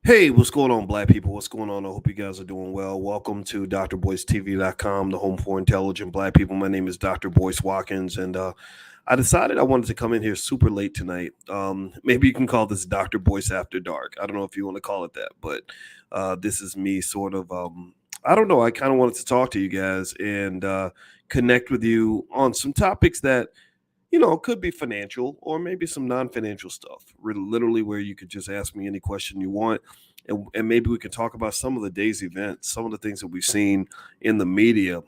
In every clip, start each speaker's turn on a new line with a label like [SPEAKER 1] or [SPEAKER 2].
[SPEAKER 1] Hey, what's going on, black people? What's going on? I hope you guys are doing well. Welcome to drboycetv.com, the home for intelligent black people. My name is Dr. Boyce Watkins, and I decided I wanted to come in here super late tonight. Maybe you can call this Dr. Boyce After Dark. I don't know if you want to call it that, but this is me sort of, I don't know. I kind of wanted to talk to you guys and connect with you on some topics that it could be financial or maybe some non-financial stuff. Literally, where you could just ask me any question you want, and maybe we could talk about some of the day's events, some of the things that we've seen in the media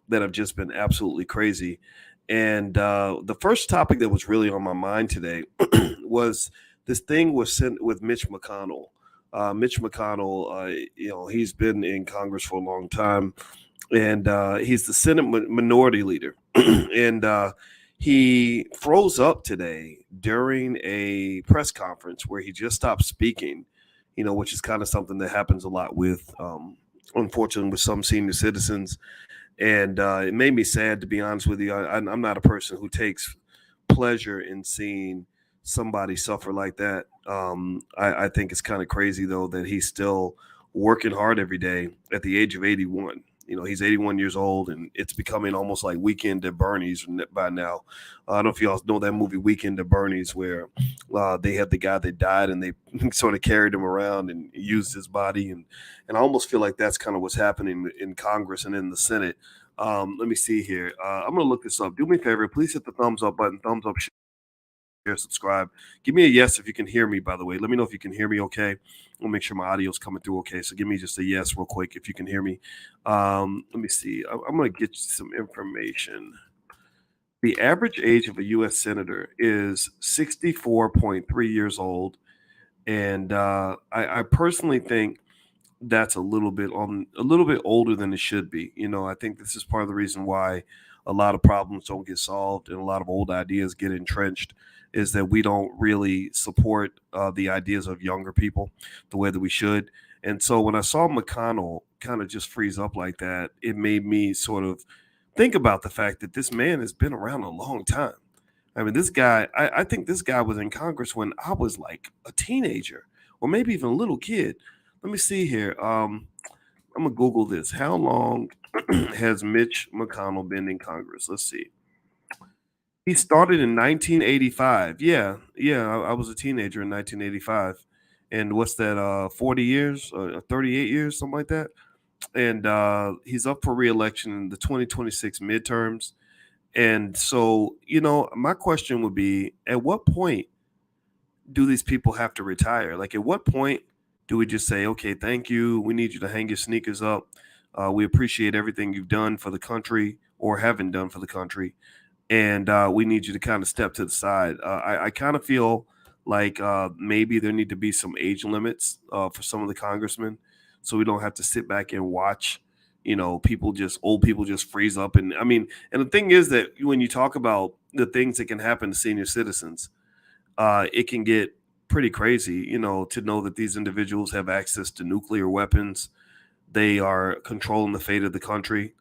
[SPEAKER 1] that have just been absolutely crazy. And the first topic that was really on my mind today was this thing was sent with Mitch McConnell. Mitch McConnell, he's been in Congress for a long time, and he's the Senate minority leader, and he froze up today during a press conference where he just stopped speaking, which is kind of something that happens a lot with, unfortunately, with some senior citizens. And it made me sad, to be honest with you. I'm not a person who takes pleasure in seeing somebody suffer like that. I think it's kind of crazy, though, that he's still working hard every day at the age of 81. He's 81 years old, and it's becoming almost like Weekend at Bernie's by now. I don't know if y'all know that movie Weekend at Bernie's, where they had the guy that died, and they sort of carried him around and used his body, and I almost feel like that's kind of what's happening in Congress and in the Senate. Let me see here. I'm gonna look this up. Do me a favor, please hit the thumbs up button, thumbs up, share, subscribe. Give me a yes if you can hear me, by the way. Let me know if you can hear me okay. I'll make sure my audio is coming through okay. So give me just a yes real quick if you can hear me. Let me see. I'm going to get you some information. The average age of a U.S. Senator is 64.3 years old. And I personally think that's a little bit older than it should be. I think this is part of the reason why a lot of problems don't get solved and a lot of old ideas get entrenched, is that we don't really support the ideas of younger people the way that we should. And so when I saw McConnell kind of just freeze up like that, it made me sort of think about the fact that this man has been around a long time. I mean, this guy, I think this guy was in Congress when I was like a teenager or maybe even a little kid. Let me see here. I'm gonna Google this. How long has Mitch McConnell been in Congress? Let's see. He started in 1985. Yeah, yeah. I was a teenager in 1985, and what's that? 40 years, 38 years, something like that. And he's up for reelection in the 2026 midterms. And so, my question would be: at what point do these people have to retire? Like, at what point do we just say, okay, thank you, we need you to hang your sneakers up, we appreciate everything you've done for the country or haven't done for the country, and we need you to kind of step to the side? I kind of feel like maybe there need to be some age limits for some of the congressmen, so we don't have to sit back and watch. Old people just freeze up. And I mean, and the thing is that when you talk about the things that can happen to senior citizens, it can get pretty crazy, to know that these individuals have access to nuclear weapons. They are controlling the fate of the country.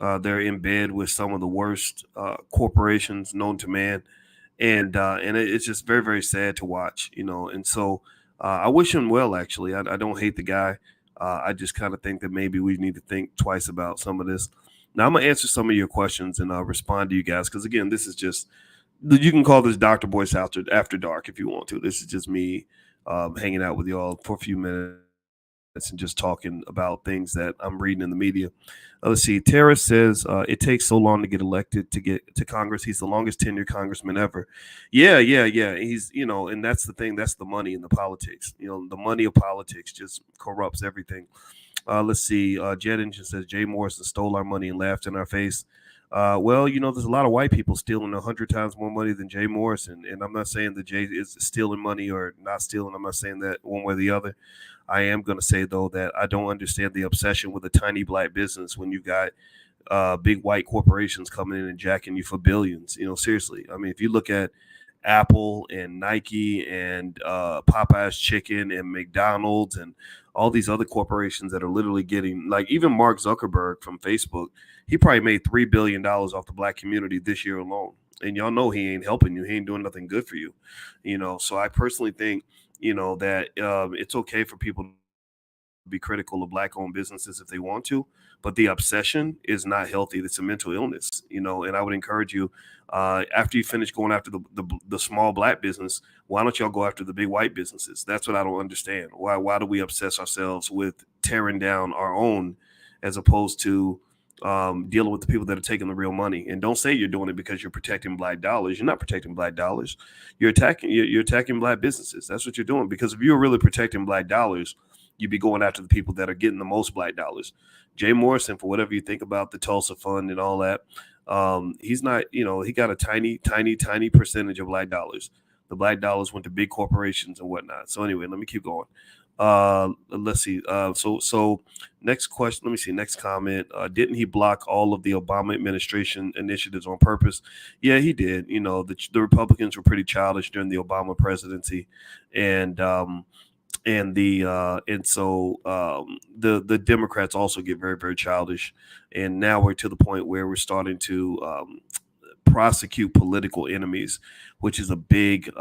[SPEAKER 1] They're in bed with some of the worst corporations known to man, and it's just very, very sad to watch, And so I wish him well. Actually, I don't hate the guy. I just kind of think that maybe we need to think twice about some of this. Now I'm gonna answer some of your questions and respond to you guys, because again, this is just, you can call this Dr. Boyce after dark if you want to. This is just me hanging out with y'all for a few minutes and just talking about things that I'm reading in the media. Let's see. Tara says it takes so long to get elected to get to Congress. He's the longest tenured congressman ever. Yeah, yeah, yeah. He's, and that's the thing. That's the money in the politics. The money of politics just corrupts everything. Let's see. Jet Engine says Jay Morrison stole our money and laughed in our face. Well, there's a lot of white people stealing 100 times more money than Jay Morrison, and I'm not saying that Jay is stealing money or not stealing. I'm not saying that one way or the other. I am going to say, though, that I don't understand the obsession with a tiny black business when you got big white corporations coming in and jacking you for billions. Seriously. I mean, if you look at Apple and Nike and Popeye's Chicken and McDonald's and all these other corporations that are literally getting, like, even Mark Zuckerberg from Facebook, he probably made $3 billion off the black community this year alone. And y'all know he ain't helping you. He ain't doing nothing good for you. So I personally think, that it's okay for people be critical of black-owned businesses if they want to, but the obsession is not healthy. It's a mental illness, and I would encourage you, after you finish going after the small black business, why don't y'all go after the big white businesses? That's what I don't understand. Why do we obsess ourselves with tearing down our own as opposed to dealing with the people that are taking the real money? And don't say you're doing it because you're protecting black dollars. You're not protecting black dollars. You're attacking black businesses. That's what you're doing. Because if you were really protecting black dollars, you'd be going after the people that are getting the most black dollars. Jay Morrison, for whatever you think about the Tulsa Fund and all that, he's not. He got a tiny, tiny, tiny percentage of black dollars. The black dollars went to big corporations and whatnot. So anyway, let me keep going. Let's see. So next question. Let me see. Next comment. Didn't he block all of the Obama administration initiatives on purpose? Yeah, he did. The Republicans were pretty childish during the Obama presidency, and the Democrats also get very, very childish, and now we're to the point where we're starting to prosecute political enemies, which is a big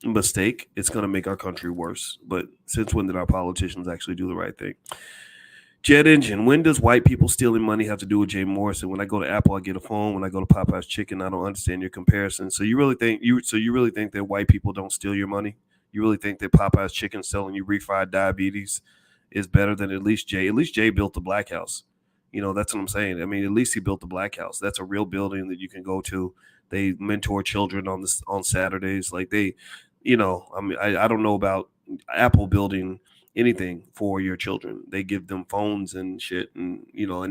[SPEAKER 1] mistake. It's going to make our country worse. But since when did our politicians actually do the right thing? Jet Engine, when does white people stealing money have to do with Jay Morrison? When I go to Apple, I get a phone. When I go to Popeye's Chicken, I don't understand your comparison. So you really think that white people don't steal your money? You really think that Popeye's Chicken selling you refried diabetes is better than at least Jay? At least Jay built the Black House. That's what I'm saying. I mean, at least he built the Black House. That's a real building that you can go to. They mentor children on Saturdays. Like I don't know about Apple building anything for your children. They give them phones and shit, and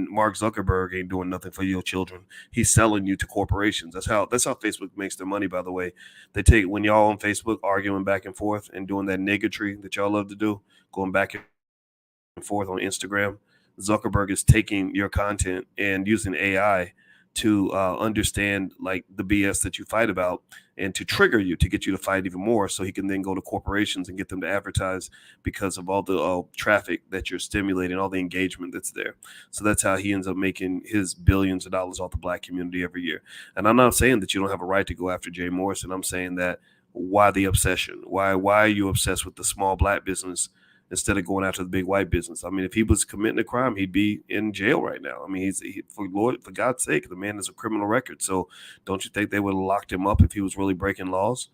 [SPEAKER 1] Mark Zuckerberg ain't doing nothing for your children. He's selling you to corporations. That's how Facebook makes their money, by the way. They take, when y'all on Facebook arguing back and forth and doing that niggatry that y'all love to do, going back and forth on Instagram, Zuckerberg is taking your content and using AI to understand like the BS that you fight about and to trigger you, to get you to fight even more, so he can then go to corporations and get them to advertise because of all the traffic that you're stimulating, all the engagement that's there. So that's how he ends up making his billions of dollars off the black community every year. And I'm not saying that you don't have a right to go after Jay Morrison. I'm saying that why the obsession? Why are you obsessed with the small black business instead of going after the big white business? I mean, if he was committing a crime, he'd be in jail right now. I mean, for God's sake, the man has a criminal record. So don't you think they would have locked him up if he was really breaking laws?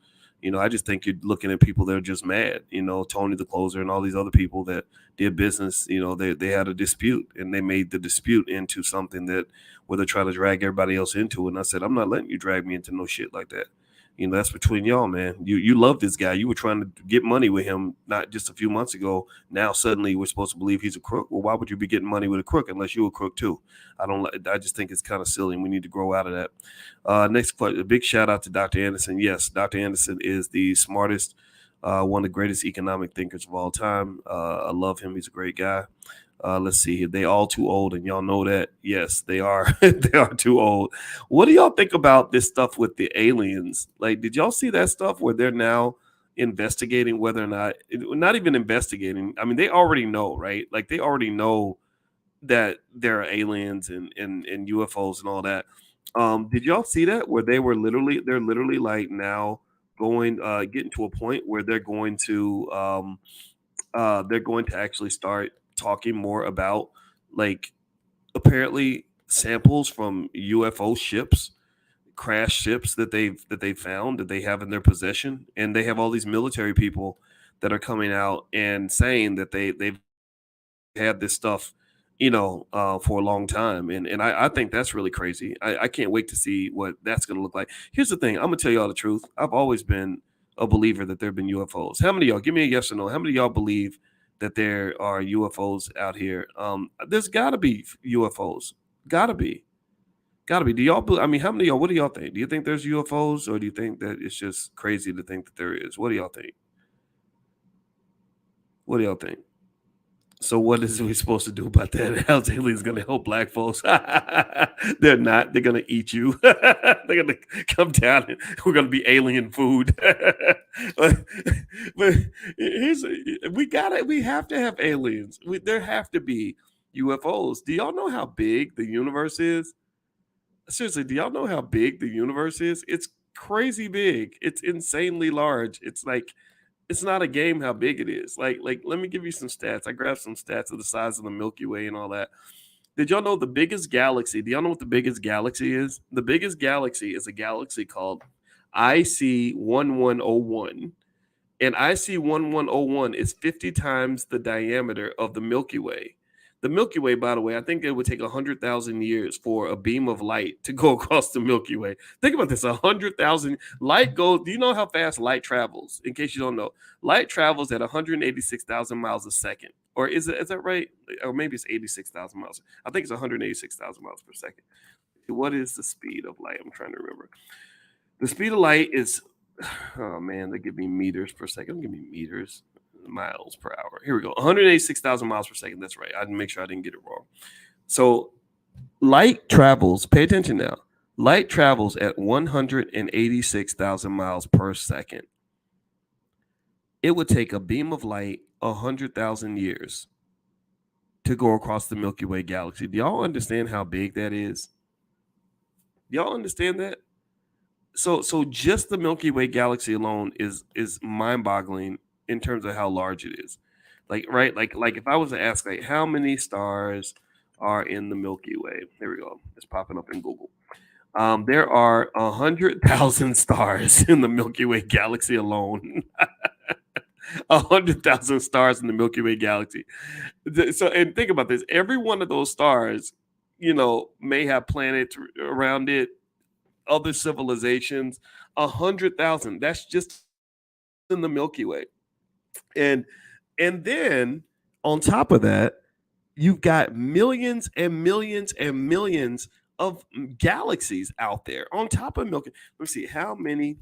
[SPEAKER 1] I just think you're looking at people that are just mad. Tony the Closer and all these other people that did business, they had a dispute, and they made the dispute into something that where they're trying to drag everybody else into. And I said, I'm not letting you drag me into no shit like that. That's between y'all, man. You love this guy. You were trying to get money with him not just a few months ago. Now suddenly we're supposed to believe he's a crook. Well, why would you be getting money with a crook unless you're a crook too? I just think it's kind of silly, and we need to grow out of that. Next question. A big shout out to Dr. Anderson. Yes, Dr. Anderson is the smartest, one of the greatest economic thinkers of all time. I love him. He's a great guy. Let's see here. They all too old, and y'all know that. Yes, they are. They are too old. What do y'all think about this stuff with the aliens? Like, did y'all see that stuff where they're now investigating whether or not even investigating. I mean, they already know, right? Like they already know that there are aliens and UFOs and all that. Did y'all see that where they're literally like now going getting to a point where they're going to actually start talking more about like apparently samples from UFO ships, crash ships that they found that they have in their possession, and they have all these military people that are coming out and saying that they've had this stuff, for a long time, and I think that's really crazy. I can't wait to see what that's going to look like. Here's the thing: I'm gonna tell y'all the truth. I've always been a believer that there have been UFOs. How many of y'all? Give me a yes or no. How many of y'all believe that there are UFOs out here? There's got to be UFOs. Got to be. Do y'all? I mean, how many of y'all? What do y'all think? Do you think there's UFOs, or do you think that it's just crazy to think that there is? What do y'all think? What do y'all think? So what is we supposed to do about that? How's aliens going to help black folks? They're not. They're going to eat you. They're going to come down and we're going to be alien food. but we have to have aliens. There have to be UFOs. Do y'all know how big the universe is? Seriously, do y'all know how big the universe is? It's crazy big. It's insanely large. It's like It's not a game how big it is. Like let me give you some stats. I grabbed some stats of the size of the Milky Way and all that. Did y'all know the biggest galaxy? Do y'all know what the biggest galaxy is? The biggest galaxy is a galaxy called IC 1101. And IC 1101 is 50 times the diameter of the Milky Way. The Milky Way, by the way, I think it would take 100,000 years for a beam of light to go across the Milky Way. Think about this: 100,000 light goes. Do you know how fast light travels? In case you don't know, light travels at 186,000 miles a second. Or is that right? Or maybe it's 86,000 miles. I think it's 186,000 miles per second. What is the speed of light? I'm trying to remember. The speed of light is, oh man, they give me meters per second. Give me meters, miles per hour. Here we go. 186,000 miles per second. That's right. I didn't make sure I didn't get it wrong. So light travels, pay attention now. Light travels at 186,000 miles per second. It would take a beam of light 100,000 years to go across the Milky Way galaxy. Do y'all understand how big that is? Do y'all understand that? So just the Milky Way galaxy alone is mind-boggling in terms of how large it is. Like, right? Like if I was to ask, like, how many stars are in the Milky Way? There we go. It's popping up in Google. There are 100,000 stars in the Milky Way galaxy alone. 100,000 stars in the Milky Way galaxy. So, and think about this: every one of those stars, may have planets around it, other civilizations. 100,000. That's just in the Milky Way, and then on top of that, you've got millions and millions and millions of galaxies out there on top of Milky. Let's see how many.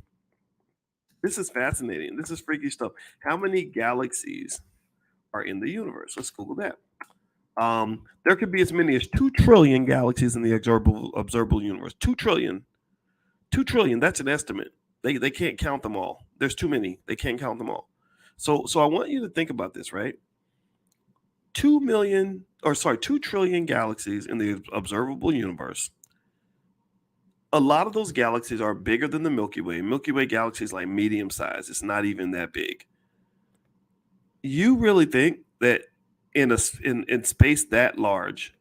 [SPEAKER 1] This is fascinating. This is freaky stuff. How many galaxies are in the universe? Let's Google that. There could be as many as 2 trillion galaxies in the observable universe. 2 trillion. 2 trillion. That's an estimate. They can't count them all. There's too many. They can't count them all. So I want you to think about this, right? 2 trillion galaxies in the observable universe. A lot of those galaxies are bigger than the Milky Way. Milky Way galaxy is like medium size. It's not even that big. You really think that in space that large,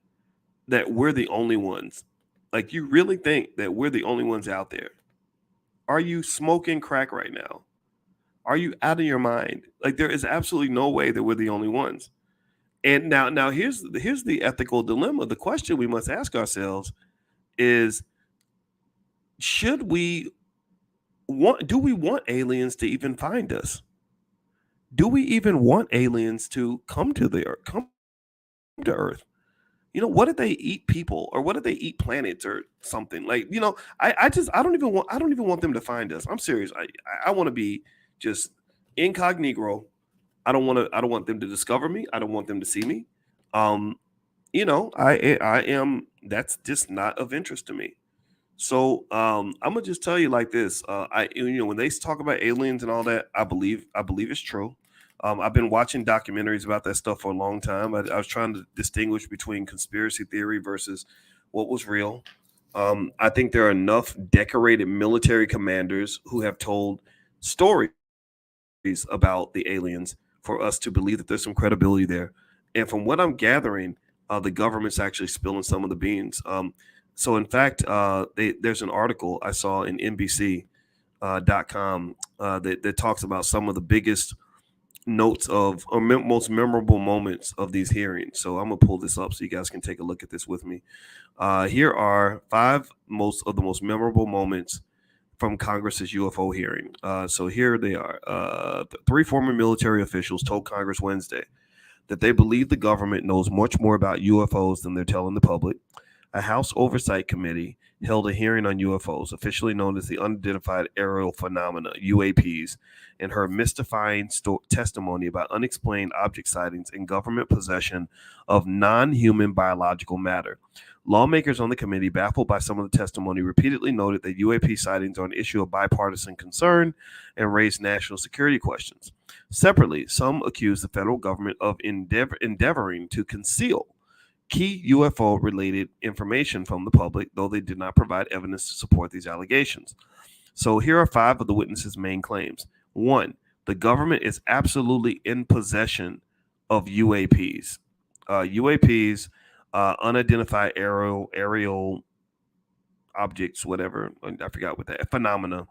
[SPEAKER 1] that we're the only ones? Like, you really think that we're the only ones out there? Are you smoking crack right now? Are you out of your mind? Like, there is absolutely no way that we're the only ones. And now here's the ethical dilemma. The question we must ask ourselves is, do we want aliens to even find us? Do we even want aliens to come to Earth? What if they eat people, or what if they eat planets or something? Like, I don't even want them to find us. I'm serious. I want to be just incognito. I don't want them to discover me. I don't want them to see me. I am. That's just not of interest to me. So I'm gonna just tell you like this. When they talk about aliens and all that, I believe it's true. I've been watching documentaries about that stuff for a long time. I was trying to distinguish between conspiracy theory versus what was real. I think there are enough decorated military commanders who have told stories about the aliens for us to believe that there's some credibility there. And from what I'm gathering, the government's actually spilling some of the beans. So in fact, there's an article I saw in NBC.com that talks about some of the biggest notes of or most memorable moments of these hearings. So I'm gonna pull this up so you guys can take a look at this with me. Here are 5 most memorable moments from Congress's UFO hearing. So here they are. 3 former military officials told Congress Wednesday that they believe the government knows much more about UFOs than they're telling the public. A House Oversight Committee held a hearing on UFOs, officially known as the Unidentified Aerial Phenomena, UAPs, and heard mystifying testimony about unexplained object sightings and government possession of non-human biological matter. Lawmakers on the committee, baffled by some of the testimony, repeatedly noted that UAP sightings are an issue of bipartisan concern and raised national security questions. Separately, some accused the federal government of endeavoring to conceal key UFO-related information from the public, though they did not provide evidence to support these allegations. So here are 5 of the witnesses' main claims. 1, The government is absolutely in possession of UAPs. UAPs, unidentified aerial objects, whatever. I forgot what that phenomena.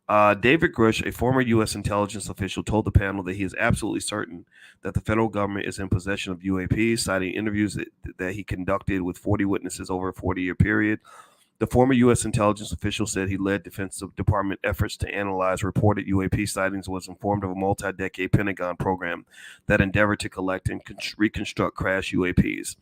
[SPEAKER 1] David Grush, a former U.S. intelligence official, told the panel that he is absolutely certain that the federal government is in possession of UAPs, citing interviews that he conducted with 40 witnesses over a 40-year period. The former U.S. intelligence official said he led Defense Department efforts to analyze reported UAP sightings, was informed of a multi-decade Pentagon program that endeavored to collect and reconstruct crashed UAPs.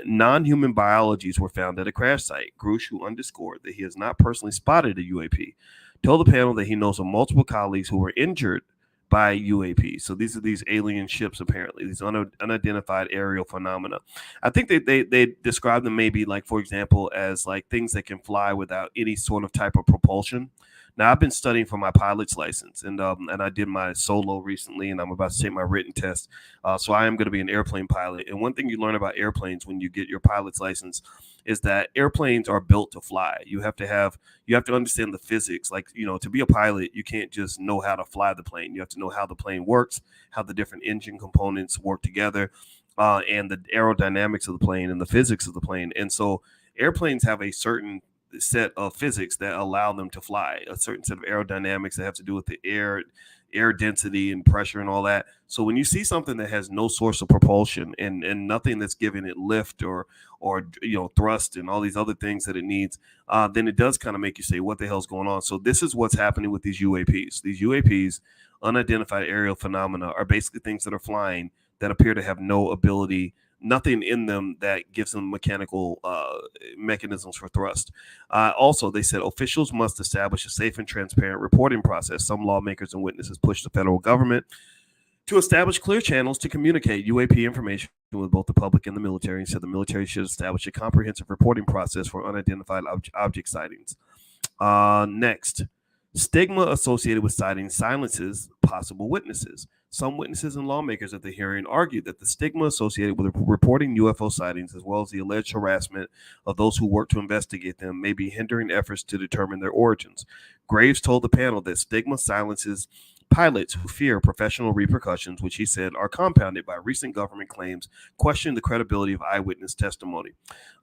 [SPEAKER 1] Non-human biologies were found at a crash site. Grush, who underscored that he has not personally spotted a UAP, told the panel that he knows of multiple colleagues who were injured by UAP. So these are these alien ships, apparently, these unidentified aerial phenomena. I think they describe them maybe like, for example, as like things that can fly without any sort of type of propulsion. Now, I've been studying for my pilot's license, and I did my solo recently, and I'm about to take my written test. So I am going to be an airplane pilot. And one thing you learn about airplanes when you get your pilot's license is that airplanes are built to fly. You have to understand the physics. Like, to be a pilot, you can't just know how to fly the plane. You have to know how the plane works, how the different engine components work together, and the aerodynamics of the plane and the physics of the plane. And so airplanes have a certain set of physics that allow them to fly, a certain set of aerodynamics that have to do with the air density and pressure and all that. So when you see something that has no source of propulsion and nothing that's giving it lift or thrust and all these other things that it needs, then it does kind of make you say, what the hell's going on? So this is what's happening with these UAPs. These UAPs, unidentified aerial phenomena, are basically things that are flying that appear to have no ability, nothing in them that gives them mechanical mechanisms for thrust. Also, they said officials must establish a safe and transparent reporting process. Some lawmakers and witnesses pushed the federal government to establish clear channels to communicate UAP information with both the public and the military, and said the military should establish a comprehensive reporting process for unidentified object sightings. Next, stigma associated with sightings silences possible witnesses. Some witnesses and lawmakers at the hearing argued that the stigma associated with reporting UFO sightings, as well as the alleged harassment of those who work to investigate them, may be hindering efforts to determine their origins. Graves told the panel that stigma silences pilots who fear professional repercussions, which he said are compounded by recent government claims questioning the credibility of eyewitness testimony.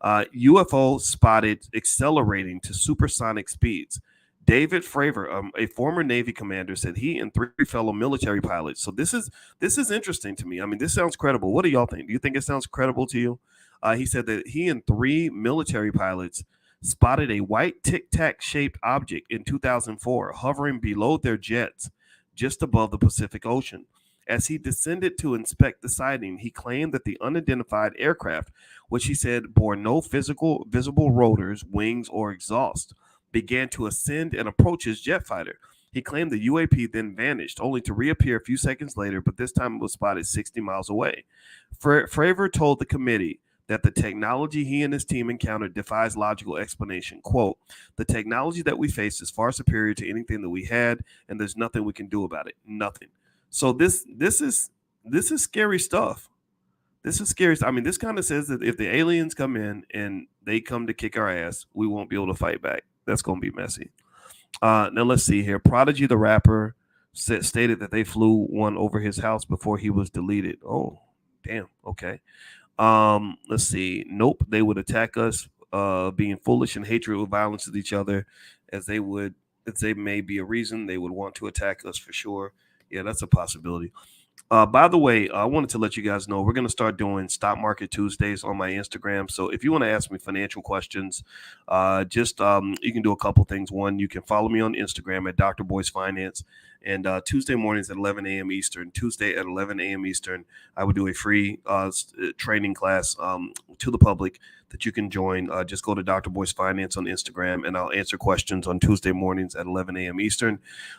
[SPEAKER 1] UFO spotted accelerating to supersonic speeds. David Fravor, a former Navy commander, said he and 3 fellow military pilots. So this is interesting to me. I mean, this sounds credible. What do y'all think? Do you think it sounds credible to you? He said that he and 3 military pilots spotted a white tic-tac shaped object in 2004 hovering below their jets just above the Pacific Ocean. As he descended to inspect the sighting, he claimed that the unidentified aircraft, which he said bore no visible rotors, wings, or exhaust, began to ascend and approach his jet fighter. He claimed the UAP then vanished, only to reappear a few seconds later, but this time it was spotted 60 miles away. Fravor told the committee that the technology he and his team encountered defies logical explanation. Quote, "The technology that we face is far superior to anything that we had, and there's nothing we can do about it. Nothing." So this is scary stuff. This is scary. I mean, this kind of says that if the aliens come in and they come to kick our ass, we won't be able to fight back. That's going to be messy. Now let's see here. Prodigy, the rapper, stated that they flew one over his house before he was deleted. Oh, damn. Okay. Let's see. Nope. They would attack us, being foolish and hatred with violence with each other, as they may be a reason they would want to attack us for sure. Yeah, that's a possibility. By the way, I wanted to let you guys know we're going to start doing Stock Market Tuesdays on my Instagram. So if you want to ask me financial questions, you can do a couple things. One, you can follow me on Instagram at Dr. Boyce Finance. And Tuesday mornings at 11 a.m. Eastern, Tuesday at 11 a.m. Eastern, I would do a free training class to the public that you can join. Just go to Dr. Boyce Finance on Instagram, and I'll answer questions on Tuesday mornings at 11 a.m. Eastern.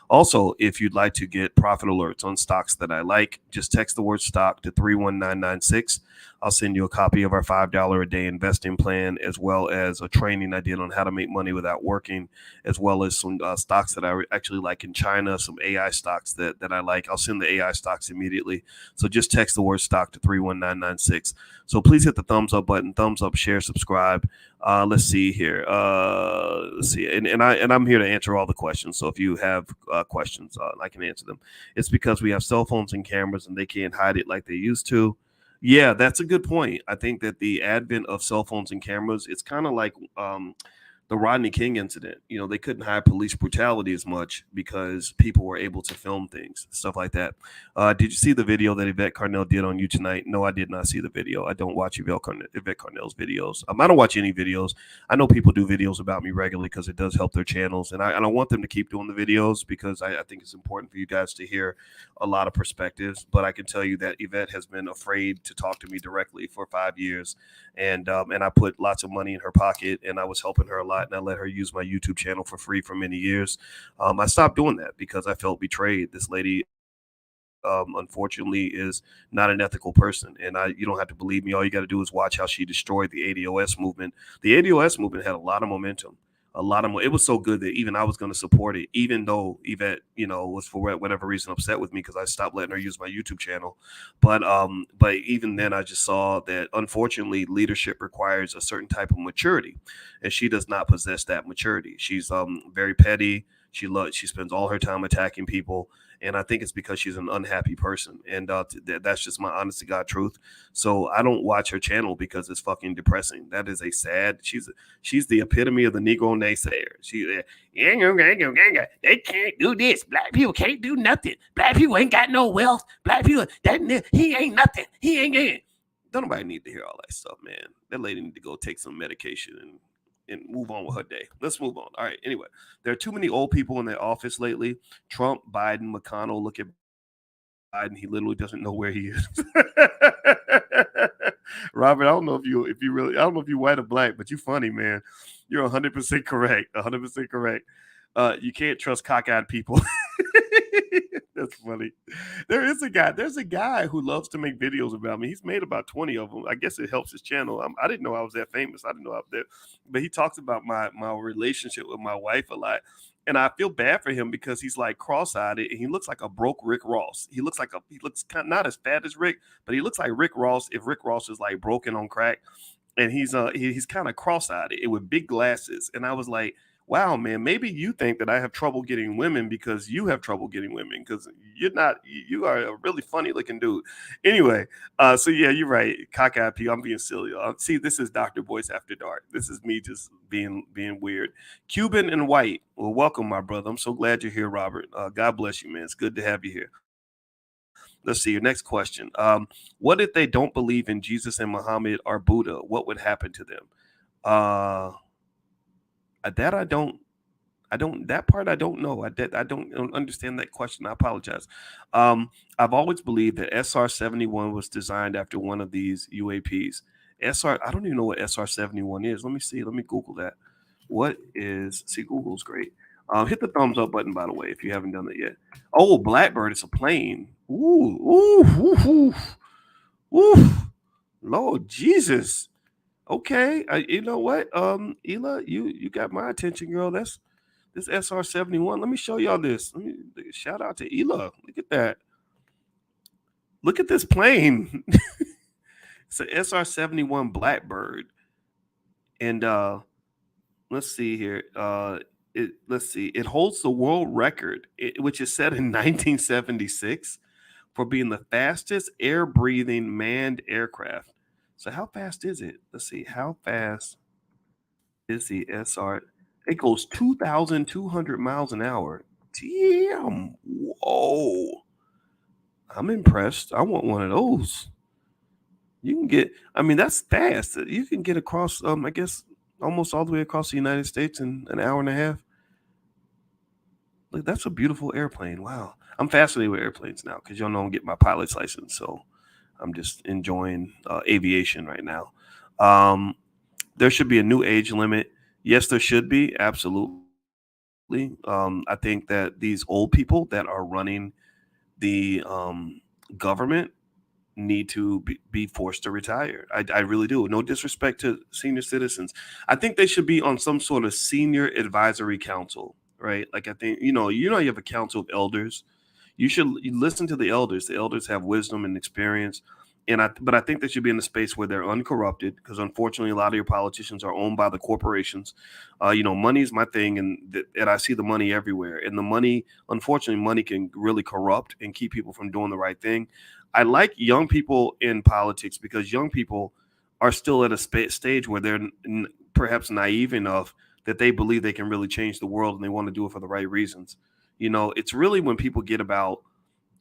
[SPEAKER 1] Also, if you'd like to get profit alerts on stocks that I like, just text the word stock to 31996. I'll send you a copy of our $5 a day investing plan, as well as a training I did on how to make money without working, as well as some stocks that I actually like in China, some AI stocks that I like. I'll send the AI stocks immediately. So just text the word stock to 31996. So please hit the thumbs up button, thumbs up, share, subscribe. Let's see here. Let's see, I'm here to answer all the questions. So if you have questions, I can answer them. It's because we have cell phones and cameras, and they can't hide it like they used to. Yeah, that's a good point. I think that the advent of cell phones and cameras, it's kind of like the Rodney King incident. You know, they couldn't hide police brutality as much because people were able to film things, stuff like that. Did you see the video that Yvette Carnell did on You Tonight? No, I did not see the video. I don't watch Yvette Carnell's videos. I don't watch any videos. I know people do videos about me regularly because it does help their channels, and I want them to keep doing the videos because I think it's important for you guys to hear a lot of perspectives. But I can tell you that Yvette has been afraid to talk to me directly for 5 years, and I put lots of money in her pocket, and I was helping her a lot, and I let her use my YouTube channel for free for many years. I stopped doing that because I felt betrayed. This lady, unfortunately, is not an ethical person, and you don't have to believe me. All you got to do is watch how she destroyed the ADOS movement. The ADOS movement had a lot of momentum. It was so good that even I was going to support it, even though Yvette, was for whatever reason upset with me because I stopped letting her use my YouTube channel. But even then, I just saw that unfortunately, leadership requires a certain type of maturity, and she does not possess that maturity. She's very petty. She spends all her time attacking people, and I think it's because she's an unhappy person, and that's just my honest to God truth. So I don't watch her channel because it's fucking depressing. That is a sad. She's the epitome of the Negro naysayer. They can't do this. Black people can't do nothing. Black people ain't got no wealth. Black people, he ain't nothing. He ain't. Don't nobody need to hear all that stuff, man. That lady need to go take some medication and move on with her day. Let's move on. All right. Anyway, there are too many old people in their office lately. Trump, Biden, McConnell. Look at Biden. He literally doesn't know where he is. Robert, I don't know if you white or black, but you funny, man. You're 100% correct. 100% correct. You can't trust cockeyed people. That's funny. There's a guy who loves to make videos about me. He's made about 20 of them. I guess it helps his channel. I didn't know I was that famous. I didn't know I was there. But he talks about my relationship with my wife a lot. And I feel bad for him because he's like cross-eyed and he looks like a broke Rick Ross. He looks kind of not as fat as Rick, but he looks like Rick Ross if Rick Ross is like broken on crack. And he's kind of cross-eyed with big glasses. And I was like, wow, man, maybe you think that I have trouble getting women because you have trouble getting women because you are a really funny looking dude. Anyway, so yeah, you're right. Cockeyed people, I'm being silly. See, this is Dr. Boyce After Dark. This is me just being weird. Cuban and white. Well, welcome, my brother. I'm so glad you're here, Robert. God bless you, man. It's good to have you here. Let's see your next question. What if they don't believe in Jesus and Muhammad or Buddha? What would happen to them? That I don't know. I don't understand that question. I apologize. I've always believed that SR-71 was designed after one of these UAPs. I don't even know what SR-71 is. Let me see. Let me Google that. Google's great. Hit the thumbs up button, by the way, if you haven't done it yet. Oh, Blackbird, it's a plane. Ooh. Lord Jesus. Okay, you know what, Ela, you got my attention, girl. This SR-71. Let me show y'all this. Shout out to Ela. Look at that. Look at this plane. It's an SR-71 Blackbird, and let's see here. It holds the world record, which is set in 1976, for being the fastest air-breathing manned aircraft. So how fast is it? Let's see. How fast is the SR? It goes 2,200 miles an hour. Damn. Whoa. I'm impressed. I want one of those. You can get, that's fast. You can get across, I guess, almost all the way across the United States in an hour and a half. Look, that's a beautiful airplane. Wow. I'm fascinated with airplanes now because y'all know I'm getting my pilot's license. So I'm just enjoying aviation right now. There should be a new age limit. Yes, there should be. Absolutely. I think that these old people that are running the government need to be forced to retire. I really do. No disrespect to senior citizens. I think they should be on some sort of senior advisory council, right? Like I think, you have a council of elders. You listen to the elders. The elders have wisdom and experience. But I think they should be in a space where they're uncorrupted, because unfortunately a lot of your politicians are owned by the corporations. Money is my thing, and I see the money everywhere. And the money, unfortunately, money can really corrupt and keep people from doing the right thing. I like young people in politics because young people are still at a stage where they're perhaps naive enough that they believe they can really change the world and they want to do it for the right reasons. It's really when people get about,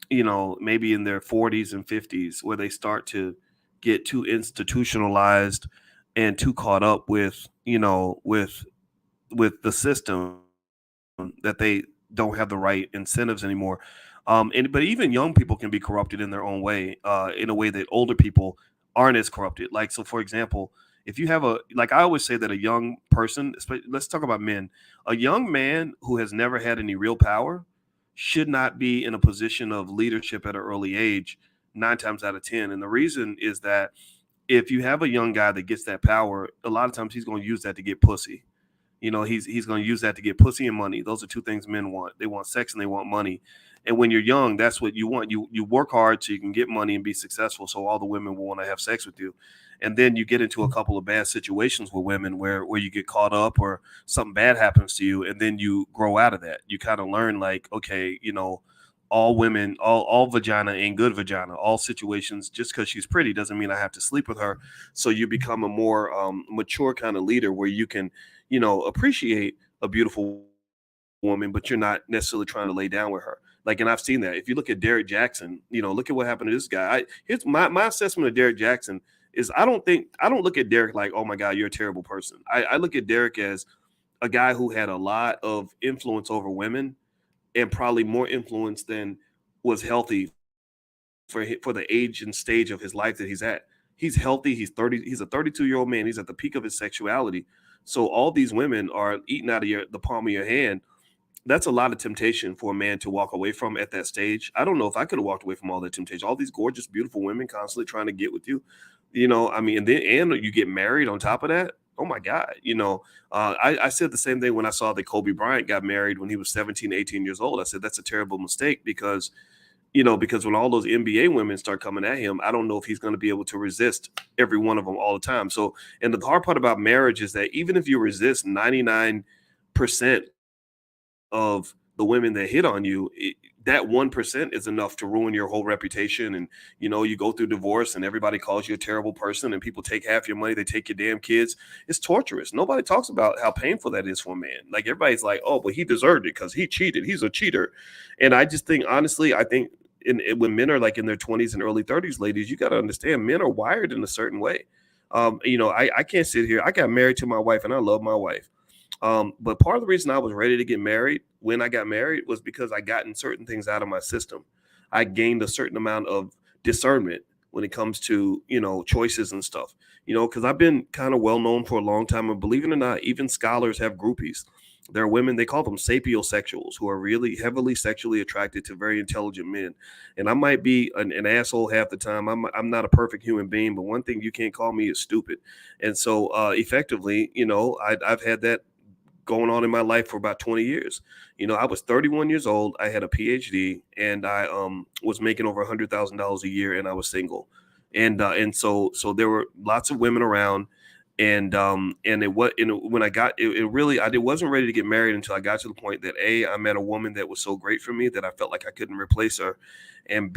[SPEAKER 1] maybe in their 40s and 50s where they start to get too institutionalized and too caught up with, with the system, that they don't have the right incentives anymore. But even young people can be corrupted in their own way, in a way that older people aren't as corrupted. Like, so for example, if you have like I always say that a young person, let's talk about men, a young man who has never had any real power should not be in a position of leadership at an early age, 9 times out of 10. And the reason is that if you have a young guy that gets that power, a lot of times he's going to use that to get pussy. He's going to use that to get pussy and money. Those are two things men want. They want sex and they want money. And when you're young, that's what you want. You work hard so you can get money and be successful, so all the women will want to have sex with you. And then you get into a couple of bad situations with women where you get caught up or something bad happens to you, and then you grow out of that. You kind of learn, like, okay, all women, all vagina ain't good vagina. All situations, just because she's pretty doesn't mean I have to sleep with her. So you become a more mature kind of leader where you can, appreciate a beautiful woman, but you're not necessarily trying to lay down with her. Like, and I've seen that. If you look at Derek Jackson, look at what happened to this guy. Here's my assessment of Derek Jackson is I don't look at Derek like, oh my God, you're a terrible person. I look at Derek as a guy who had a lot of influence over women, and probably more influence than was healthy for the age and stage of his life that he's at. He's healthy. He's 30. He's a 32-year-old man. He's at the peak of his sexuality. So all these women are eating out of the palm of your hand. That's a lot of temptation for a man to walk away from at that stage. I don't know if I could have walked away from all that temptation. All these gorgeous, beautiful women constantly trying to get with you. I mean, and you get married on top of that. Oh my God. I said the same thing when I saw that Kobe Bryant got married when he was 17, 18 years old. I said, that's a terrible mistake because when all those NBA women start coming at him, I don't know if he's going to be able to resist every one of them all the time. So, and the hard part about marriage is that even if you resist 99% of the women that hit on you, that 1% is enough to ruin your whole reputation. And, you go through divorce and everybody calls you a terrible person and people take half your money. They take your damn kids. It's torturous. Nobody talks about how painful that is for a man. Like, everybody's like, oh, but he deserved it because he cheated. He's a cheater. And I just think, honestly, when men are like in their 20s and early 30s, ladies, you got to understand men are wired in a certain way. I can't sit here. I got married to my wife and I love my wife. But part of the reason I was ready to get married when I got married was because I gotten certain things out of my system. I gained a certain amount of discernment when it comes to, choices and stuff, because I've been kind of well known for a long time. And believe it or not, even scholars have groupies. There are women, they call them sapiosexuals, who are really heavily sexually attracted to very intelligent men. And I might be an asshole half the time. I'm not a perfect human being, but one thing you can't call me is stupid. And so effectively, I've had that going on in my life for about 20 years. I was 31 years old. I had a PhD and I was making over $100,000 a year and I was single. And so there were lots of women around, and when I got it really, I wasn't ready to get married until I got to the point that I met a woman that was so great for me that I felt like I couldn't replace her, and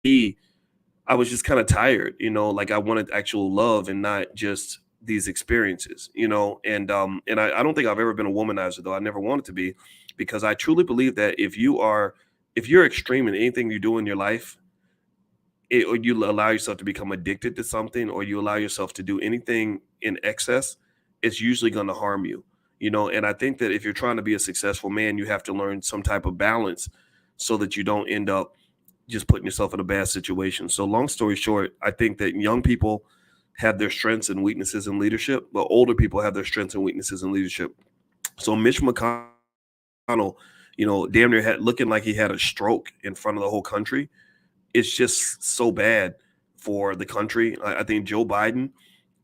[SPEAKER 1] B, I was just kind of tired, like I wanted actual love and not just these experiences, and I don't think I've ever been a womanizer, though I never wanted to be, because I truly believe that if you're extreme in anything you do in your life, or you allow yourself to become addicted to something, or you allow yourself to do anything in excess, it's usually going to harm you, and I think that if you're trying to be a successful man, you have to learn some type of balance so that you don't end up just putting yourself in a bad situation. So long story short, I think that young people have their strengths and weaknesses in leadership, but older people have their strengths and weaknesses in leadership. So Mitch McConnell, damn near looking like he had a stroke in front of the whole country, it's just so bad for the country. I think Joe Biden,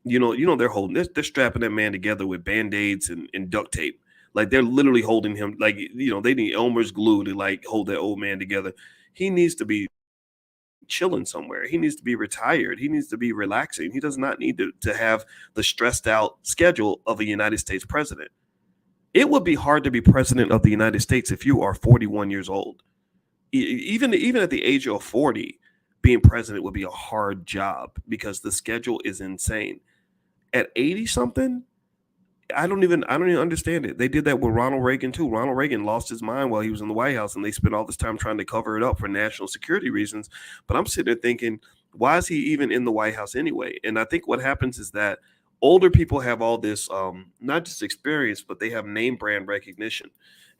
[SPEAKER 1] they're strapping that man together with band-aids and duct tape. Like they're literally holding him, like, they need Elmer's glue to like hold that old man together. He needs to be chilling somewhere. He needs to be retired. He needs to be relaxing. He does not need to have the stressed out schedule of a United States president. It would be hard to be president of the United States if you are 41 years old. Even at the age of 40, being president would be a hard job because the schedule is insane. At 80 something, I don't even understand it. They did that with Ronald Reagan too. Ronald Reagan lost his mind while he was in the White House, and they spent all this time trying to cover it up for national security reasons. But I'm sitting there thinking, why is he even in the White House anyway? And I think what happens is that older people have all this not just experience, but they have name brand recognition.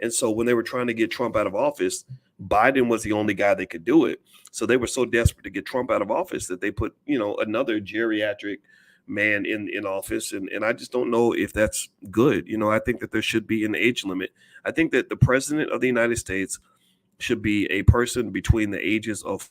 [SPEAKER 1] And so when they were trying to get Trump out of office, Biden was the only guy that could do it. So they were so desperate to get Trump out of office that they put, another geriatric man in office, and I just don't know if that's good. I think that there should be an age limit. I think that the president of the United States should be a person between the ages of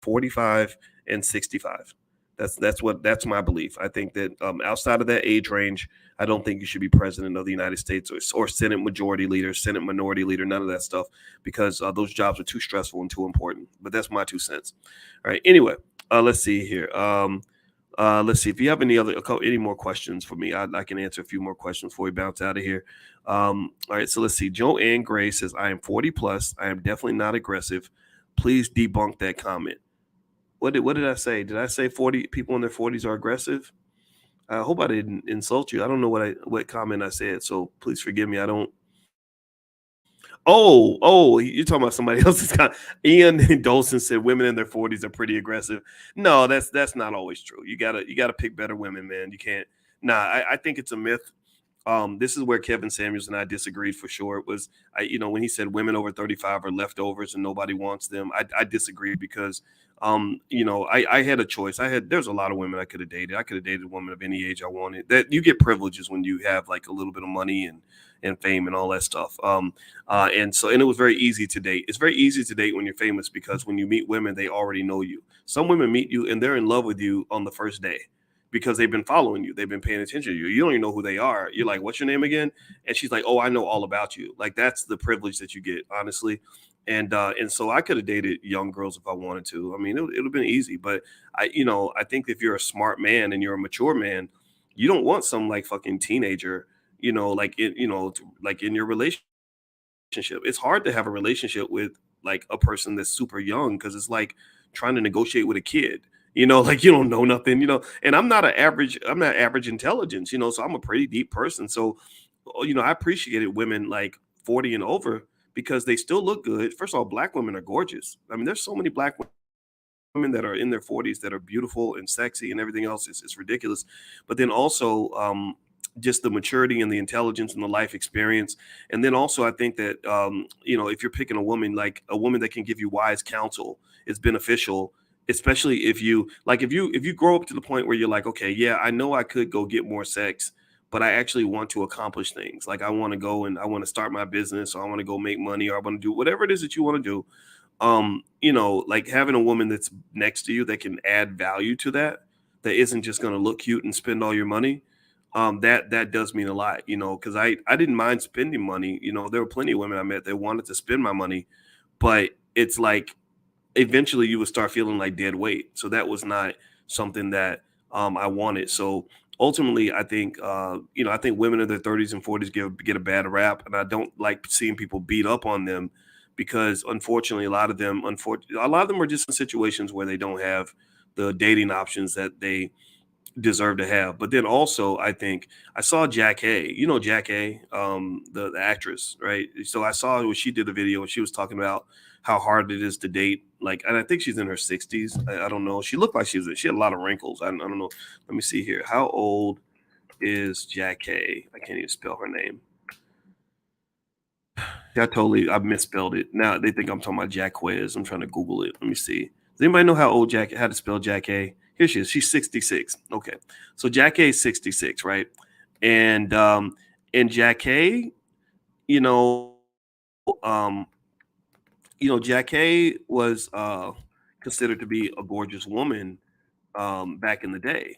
[SPEAKER 1] 45 and 65. That's my belief. I think that outside of that age range, I don't think you should be president of the United States or Senate majority leader, Senate minority leader, none of that stuff, because those jobs are too stressful and too important. But that's my 2 cents. All right. Anyway, let's see here. Let's see if you have any more questions for me. I can answer a few more questions before we bounce out of here. All right, so let's see. Joanne Gray says, I am 40 plus. I am definitely not aggressive. Please debunk that comment. What did I say? Did I say 40 people in their 40s are aggressive? I hope I didn't insult you. I don't know what comment I said, so please forgive me. I don't. Oh, you're talking about somebody else's comment. Ian Dolson said women in their 40s are pretty aggressive. No, that's not always true. You gotta pick better women, man. You can't. Nah, I think it's a myth. This is where Kevin Samuels and I disagreed for sure. It was, when he said women over 35 are leftovers and nobody wants them. I disagreed because, I had a choice. There's a lot of women I could have dated. I could have dated a woman of any age I wanted. That you get privileges when you have like a little bit of money and fame and all that stuff. And it was very easy to date. It's very easy to date when you're famous because when you meet women, they already know you. Some women meet you and they're in love with you on the first day, because they've been following you. They've been paying attention to you. You don't even know who they are. You're like, what's your name again? And she's like, oh, I know all about you. Like, that's the privilege that you get, honestly. And so I could have dated young girls if I wanted to. I mean, it would have been easy. But I think if you're a smart man and you're a mature man, you don't want some like fucking teenager, like in your relationship. It's hard to have a relationship with like a person that's super young because it's like trying to negotiate with a kid. Like you don't know nothing, and I'm not average intelligence, so I'm a pretty deep person. So, I appreciated women like 40 and over because they still look good. First of all, black women are gorgeous. I mean, there's so many black women that are in their 40s that are beautiful and sexy and everything else is ridiculous. But then also, just the maturity and the intelligence and the life experience. And then also, I think that, if you're picking a woman, like a woman that can give you wise counsel is beneficial, especially if you grow up to the point where you're like, okay, yeah, I know I could go get more sex, but I actually want to accomplish things. Like I want to go and I want to start my business, or I want to go make money, or I want to do whatever it is that you want to do. Like having a woman that's next to you that can add value to that isn't just going to look cute and spend all your money. That does mean a lot, because I didn't mind spending money. There were plenty of women I met that wanted to spend my money, but it's like eventually you would start feeling like dead weight. So that was not something that I wanted. So ultimately, I think I think women in their 30s and 40s get a bad rap, and I don't like seeing people beat up on them because unfortunately, a lot of them are just in situations where they don't have the dating options that they deserve to have. But then also, I think I saw Jack Hay, Jack Hay, the actress, right? So I saw when she did a video and she was talking about how hard it is to date. Like, and I think she's in her 60s. I don't know. She looked like she had a lot of wrinkles. I don't know. Let me see here. How old is Jack Hay? I can't even spell her name. I misspelled it. Now they think I'm talking about Jack Quiz. I'm trying to Google it. Let me see. Does anybody know how to spell Jack A? Here she is. She's 66. Okay. So Jack A is 66, right? And Jack A, you know, Jack A was considered to be a gorgeous woman back in the day.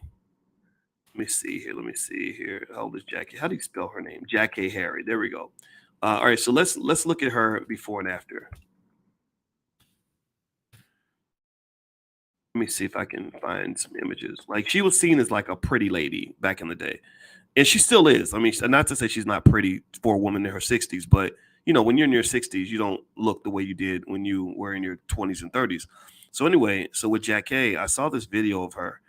[SPEAKER 1] Let me see here. Let me see here. How old is Jackie? How do you spell her name? Jackie Harry. There we go. All right, so let's look at her before and after. Let me see if I can find some images. Like she was seen as like a pretty lady back in the day, and she still is. I mean, not to say she's not pretty for a woman in her 60s, but when you're in your 60s, you don't look the way you did when you were in your 20s and 30s. So anyway, so with Jack A, I saw this video of her,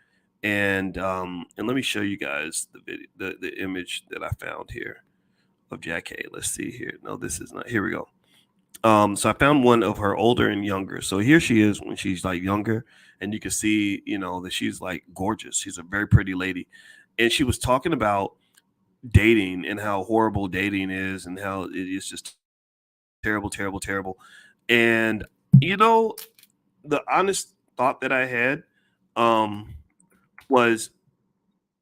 [SPEAKER 1] and let me show you guys the video, the image that I found here of Jack A. Let's see here. No, this is not. Here we go. So I found one of her older and younger. So here she is when she's like younger, and you can see, that she's like gorgeous. She's a very pretty lady, and she was talking about dating and how horrible dating is, and how it is just terrible, terrible, terrible. And the honest thought that I had was,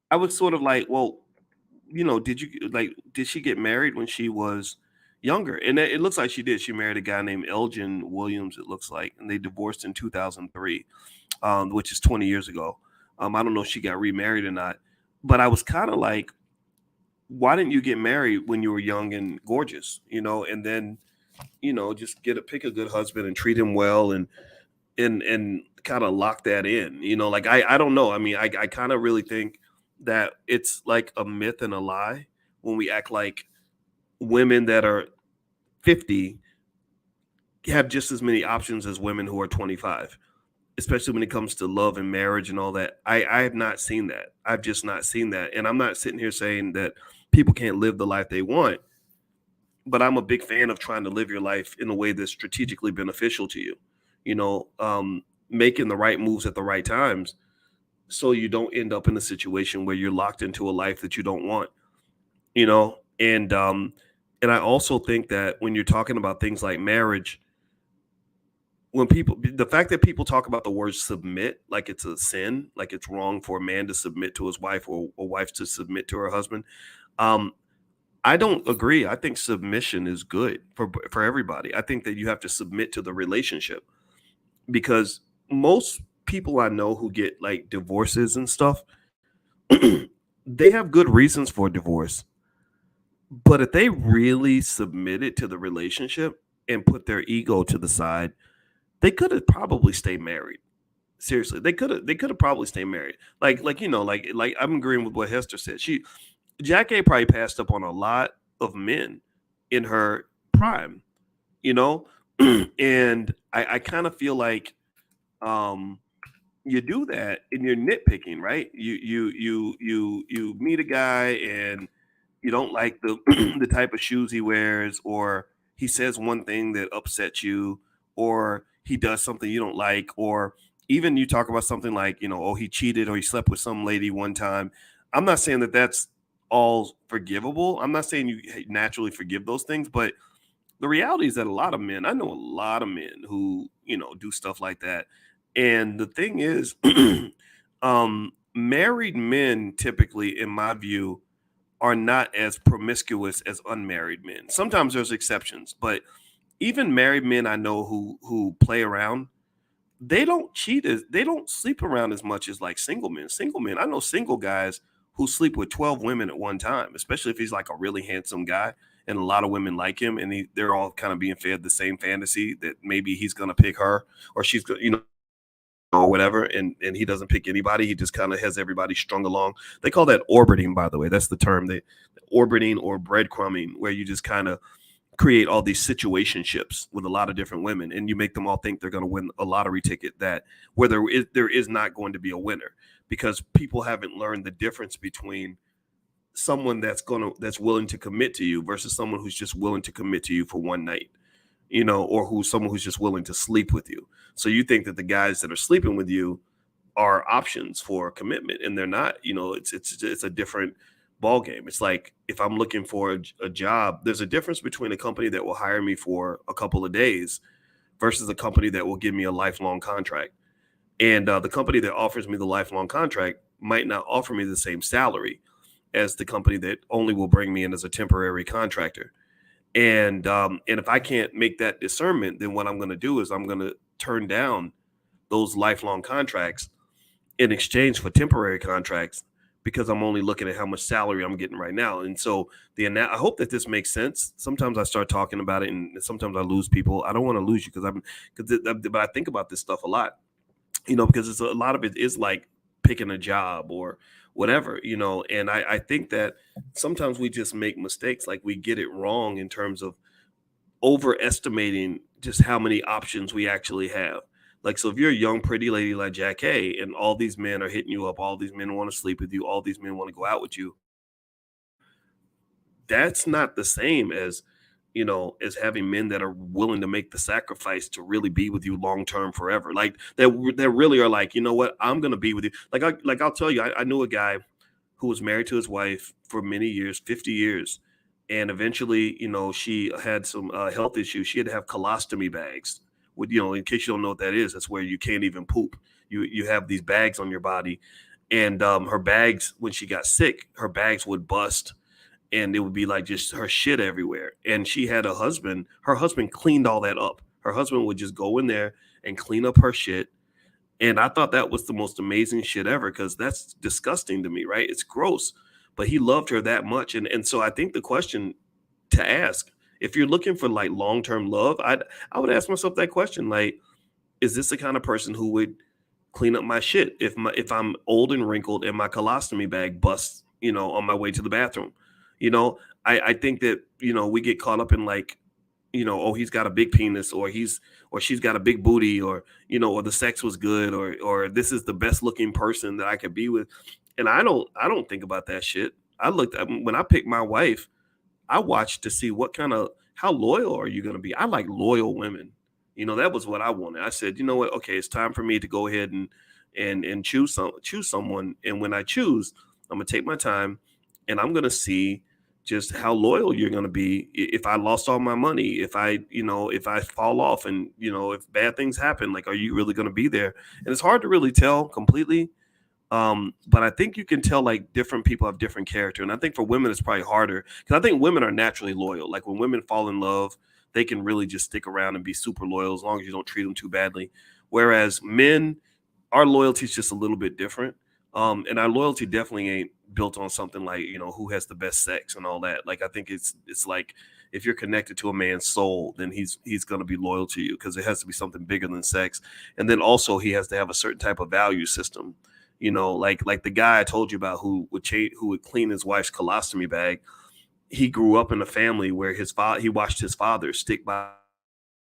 [SPEAKER 1] I was sort of like, well, did she get married when she was younger? And it looks like she did. She married a guy named Elgin Williams, it looks like, and they divorced in 2003, which is 20 years ago. I don't know if she got remarried or not, but I was kind of like, why didn't you get married when you were young and gorgeous? And then, just pick a good husband and treat him well, and kind of lock that in. Like I don't know. I mean, I kind of really think that it's like a myth and a lie when we act like women that are 50 have just as many options as women who are 25, especially when it comes to love and marriage and all that. I have not seen that. I've just not seen that. And I'm not sitting here saying that people can't live the life they want, but I'm a big fan of trying to live your life in a way that's strategically beneficial to you, making the right moves at the right times, so you don't end up in a situation where you're locked into a life that you don't want, and I also think that when you're talking about things like marriage, the fact that people talk about the word submit like it's a sin, like it's wrong for a man to submit to his wife, or a wife to submit to her husband, um, I don't agree. I think submission is good for everybody. I think that you have to submit to the relationship, because most people I know who get like divorces and stuff, they have good reasons for divorce. But if they really submitted to the relationship and put their ego to the side, they could have probably stayed married. Seriously, they could have probably stayed married. Like I'm agreeing with what Hester said. Jack A probably passed up on a lot of men in her prime, you know, and I kind of feel like um you do that and you're nitpicking, right? You meet a guy and you don't like the the type of shoes he wears, or he says one thing that upsets you, or he does something you don't like, or even you talk about something like, oh, he cheated or he slept with some lady one time. I'm not saying that that's all forgivable. I'm not saying you naturally forgive those things, but the reality is that a lot of men, I know a lot of men who, do stuff like that. And the thing is, married men typically, in my view, are not as promiscuous as unmarried men. Sometimes there's exceptions, but even married men I know who play around, they don't sleep around as much as like single men. Single men, I know single guys who sleep with 12 women at one time, especially if he's like a really handsome guy and a lot of women like him, and they're all kind of being fed the same fantasy that maybe he's gonna pick her, or she's gonna, or whatever, and he doesn't pick anybody. He just kind of has everybody strung along. They call that orbiting, by the way. That's the term. They orbiting or breadcrumbing, where you just kind of create all these situationships with a lot of different women, and you make them all think they're going to win a lottery ticket, that where there is not going to be a winner, because people haven't learned the difference between someone that's willing to commit to you versus someone who's just willing to commit to you for one night, or someone who's just willing to sleep with you. So you think that the guys that are sleeping with you are options for commitment, and they're not. It's a different ball game. It's like, if I'm looking for a job, there's a difference between a company that will hire me for a couple of days versus a company that will give me a lifelong contract. And the company that offers me the lifelong contract might not offer me the same salary as the company that only will bring me in as a temporary contractor. And if I can't make that discernment, then what I'm going to do is I'm going to turn down those lifelong contracts in exchange for temporary contracts because I'm only looking at how much salary I'm getting right now. And so I hope that this makes sense. Sometimes I start talking about it, and sometimes I lose people. I don't want to lose you but I think about this stuff a lot, because it's a lot of it is like picking a job or whatever, and I think that sometimes we just make mistakes, like we get it wrong in terms of overestimating just how many options we actually have. Like, so if you're a young, pretty lady like Jack Hay, and all these men are hitting you up, all these men want to sleep with you, all these men want to go out with you, that's not the same as having men that are willing to make the sacrifice to really be with you long term forever. Like that really are like, you know what, I'm gonna be with you. I'll tell you, I knew a guy who was married to his wife for many years, 50 years. And eventually, she had some health issues. She had to have colostomy bags. With, in case you don't know what that is, that's where you can't even poop. You have these bags on your body, and her bags, when she got sick, her bags would bust, and it would be like just her shit everywhere. And she had a husband. Her husband cleaned all that up. Her husband would just go in there and clean up her shit. And I thought that was the most amazing shit ever, because that's disgusting to me, right? It's gross. But he loved her that much. And so I think the question to ask, if you're looking for like long-term love, I would ask myself that question. Like, is this the kind of person who would clean up my shit if I'm old and wrinkled and my colostomy bag busts, on my way to the bathroom? You know, I think that, we get caught up in like, oh, he's got a big penis, or she's got a big booty, or or the sex was good, or this is the best looking person that I could be with. And I don't think about that shit. When I picked my wife, I watched to see how loyal are you going to be. I like loyal women. That was what I wanted. I said, you know what? Okay, it's time for me to go ahead and choose someone. And when I choose, I'm gonna take my time, and I'm gonna see just how loyal you're gonna be. If I lost all my money, if I fall off, and if bad things happen, like, are you really gonna be there? And it's hard to really tell completely. But I think you can tell like different people have different character. And I think for women it's probably harder, because I think women are naturally loyal. Like when women fall in love, they can really just stick around and be super loyal as long as you don't treat them too badly. Whereas men, our loyalty is just a little bit different. And our loyalty definitely ain't built on something like, who has the best sex and all that. Like, I think it's like, if you're connected to a man's soul, then he's going to be loyal to you, because it has to be something bigger than sex. And then also he has to have a certain type of value system. Like the guy I told you about who would clean his wife's colostomy bag. He grew up in a family where he watched his father stick by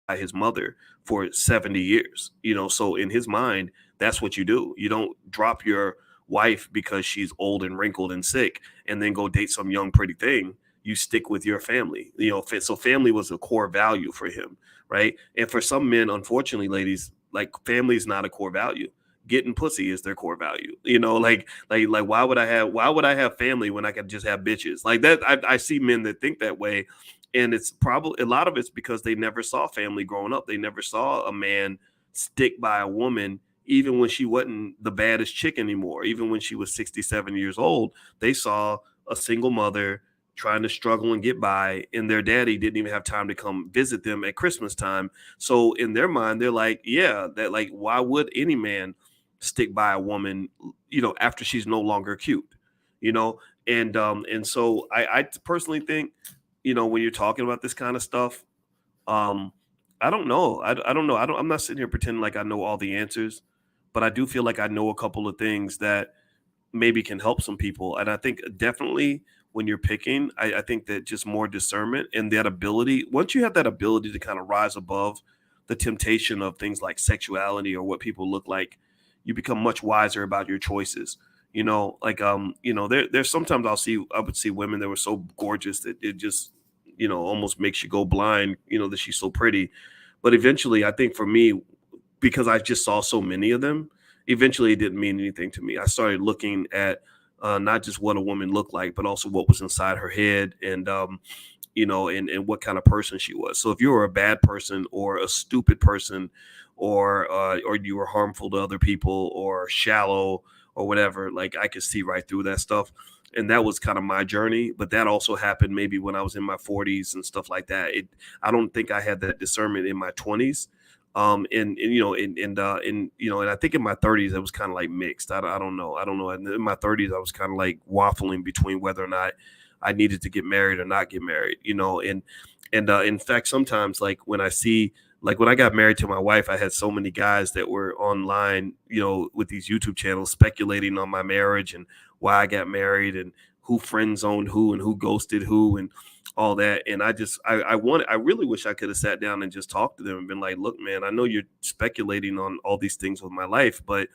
[SPEAKER 1] his mother for 70 years. So in his mind, that's what you do. You don't drop your wife because she's old and wrinkled and sick and then go date some young pretty thing. You stick with your family. So family was a core value for him, right? And for some men, unfortunately, ladies, like, family is not a core value. Getting pussy is their core value. Like why would I have family when I could just have bitches? Like that, I see men that think that way. And it's probably, a lot of it's because they never saw family growing up. They never saw a man stick by a woman, even when she wasn't the baddest chick anymore. Even when she was 67 years old, they saw a single mother trying to struggle and get by, and their daddy didn't even have time to come visit them at Christmas time. So in their mind, they're like, yeah, that, like, why would any man stick by a woman, after she's no longer cute, you know? And so I personally think, when you're talking about this kind of stuff, um, I don't know. I don't know. I'm not sitting here pretending like I know all the answers, but I do feel like I know a couple of things that maybe can help some people. And I think definitely when you're picking, I think that just more discernment and that ability, once you have that ability to kind of rise above the temptation of things like sexuality or what people look like, you become much wiser about your choices. There's sometimes I would see women that were so gorgeous that it just, almost makes you go blind, that she's so pretty. But eventually, I think for me, because I just saw so many of them, eventually it didn't mean anything to me. I started looking at not just what a woman looked like, but also what was inside her head, and what kind of person she was. So if you were a bad person or a stupid person, or you were harmful to other people or shallow or whatever, like, I could see right through that stuff. And that was kind of my journey. But that also happened maybe when I was in my 40s and stuff like that. I don't think I had that discernment in my 20s. And I think in my 30s it was kind of like mixed. I don't know. In my 30s I was kind of like waffling between whether or not I needed to get married or not get married. And in fact, sometimes like when I see, like when I got married to my wife, I had so many guys that were online, with these YouTube channels speculating on my marriage and why I got married and who friend zoned who and who ghosted who and all that. And I really wish I could have sat down and just talked to them and been like, look, man, I know you're speculating on all these things with my life, but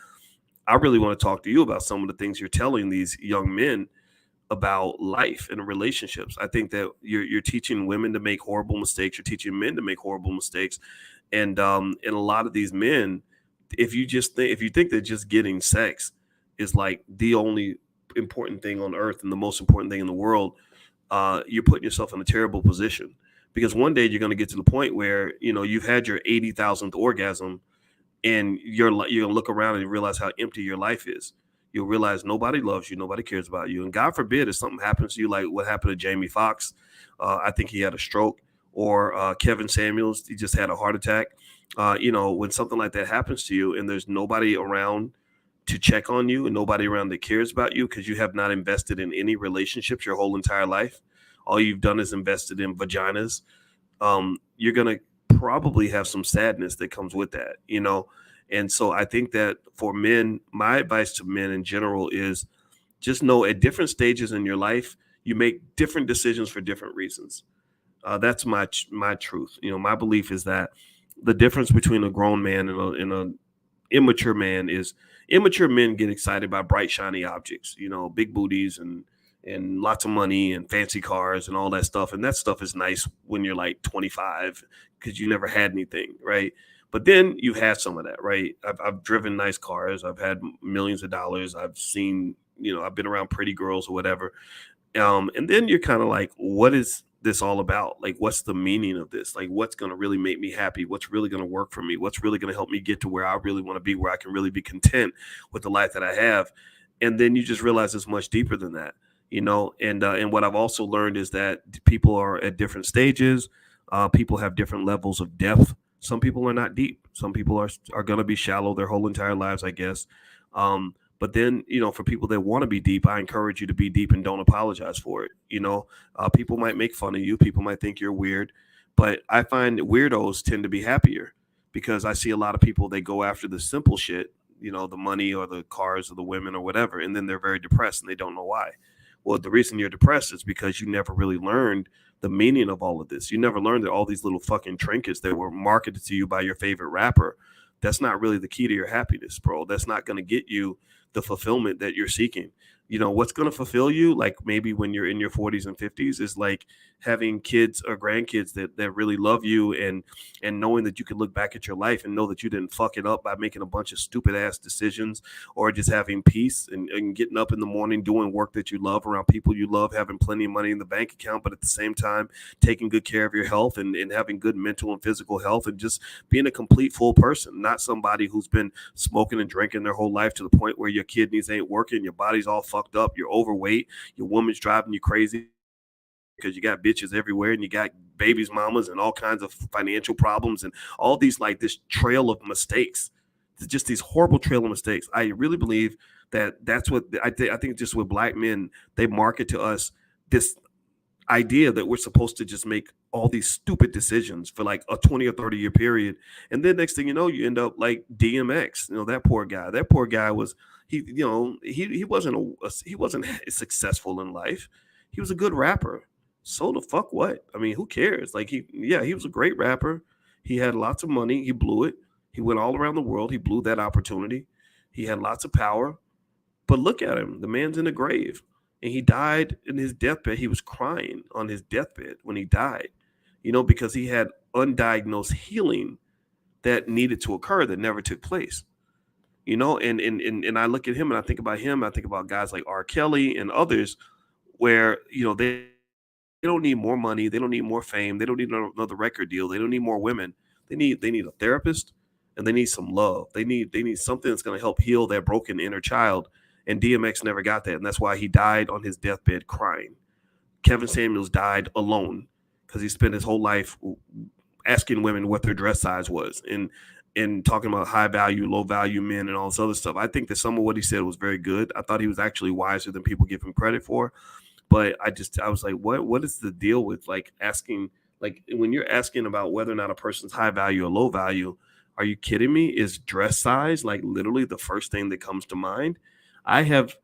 [SPEAKER 1] I really want to talk to you about some of the things you're telling these young men about life and relationships. I think that you're teaching women to make horrible mistakes. You're teaching men to make horrible mistakes, and a lot of these men, if you think that just getting sex is like the only important thing on earth and the most important thing in the world, you're putting yourself in a terrible position, because one day you're going to get to the point where you've had your 80,000th orgasm, and you're gonna look around and realize how empty your life is. You'll realize nobody loves you, nobody cares about you, and God forbid if something happens to you, like what happened to Jamie Foxx. I think he had a stroke, or Kevin Samuels, he just had a heart attack. When something like that happens to you, and there's nobody around to check on you, and nobody around that cares about you because you have not invested in any relationships your whole entire life. All you've done is invested in vaginas. You're gonna probably have some sadness that comes with that. And so I think that for men, my advice to men in general is just know at different stages in your life, you make different decisions for different reasons. That's my truth. My belief is that the difference between a grown man and a immature man is immature men get excited by bright shiny objects, big booties and lots of money and fancy cars and all that stuff. And that stuff is nice when you're like 25 because you never had anything, right? But then you had some of that, right? I've driven nice cars. I've had millions of dollars. I've seen, I've been around pretty girls or whatever. And then you're kind of like, what is this all about? Like, what's the meaning of this? Like, what's going to really make me happy? What's really going to work for me? What's really going to help me get to where I really want to be, where I can really be content with the life that I have? And then you just realize it's much deeper than that, and what I've also learned is that people are at different stages. People have different levels of depth. Some people are not deep. Some people are going to be shallow their whole entire lives, I guess. But then, for people that want to be deep, I encourage you to be deep and don't apologize for it. People might make fun of you. People might think you're weird, but I find weirdos tend to be happier because I see a lot of people, they go after the simple shit, the money or the cars or the women or whatever, and then they're very depressed and they don't know why. Well, the reason you're depressed is because you never really learned the meaning of all of this. You never learned that all these little fucking trinkets that were marketed to you by your favorite rapper, that's not really the key to your happiness, bro. That's not going to get you the fulfillment that you're seeking. What's going to fulfill you, like maybe when you're in your 40s and 50s, is like having kids or grandkids that really love you, and knowing that you can look back at your life and know that you didn't fuck it up by making a bunch of stupid ass decisions, or just having peace and getting up in the morning, doing work that you love around people you love, having plenty of money in the bank account, but at the same time taking good care of your health and having good mental and physical health, and just being a complete full person, not somebody who's been smoking and drinking their whole life to the point where your kidneys ain't working, your body's all fucked up, you're overweight, your woman's driving you crazy because you got bitches everywhere and you got babies mamas and all kinds of financial problems and all these, like, this trail of mistakes, just these horrible trail of mistakes. I really believe that that's what I think just with black men, they market to us this idea that we're supposed to just make all these stupid decisions for like a 20 or 30-year period, and then next thing you know, you end up like DMX. That poor guy was, he wasn't successful in life. He was a good rapper. So the fuck what? I mean, who cares? Like, he was a great rapper. He had lots of money. He blew it. He went all around the world. He blew that opportunity. He had lots of power. But look at him. The man's in the grave. And he died in his deathbed. He was crying on his deathbed when he died, because he had undiagnosed healing that needed to occur that never took place. And I look at him and I think about him. I think about guys like R. Kelly and others where, they don't need more money. They don't need more fame. They don't need another record deal. They don't need more women. They need a therapist, and they need some love. They need something that's going to help heal their broken inner child. And DMX never got that, and that's why he died on his deathbed crying. Kevin Samuels died alone because he spent his whole life asking women what their dress size was, and talking about high value, low value men and all this other stuff. I think that some of what he said was very good. I thought he was actually wiser than people give him credit for. But I was like, what is the deal with like asking, like when you're asking about whether or not a person's high value or low value, are you kidding me? Is dress size like literally the first thing that comes to mind? I have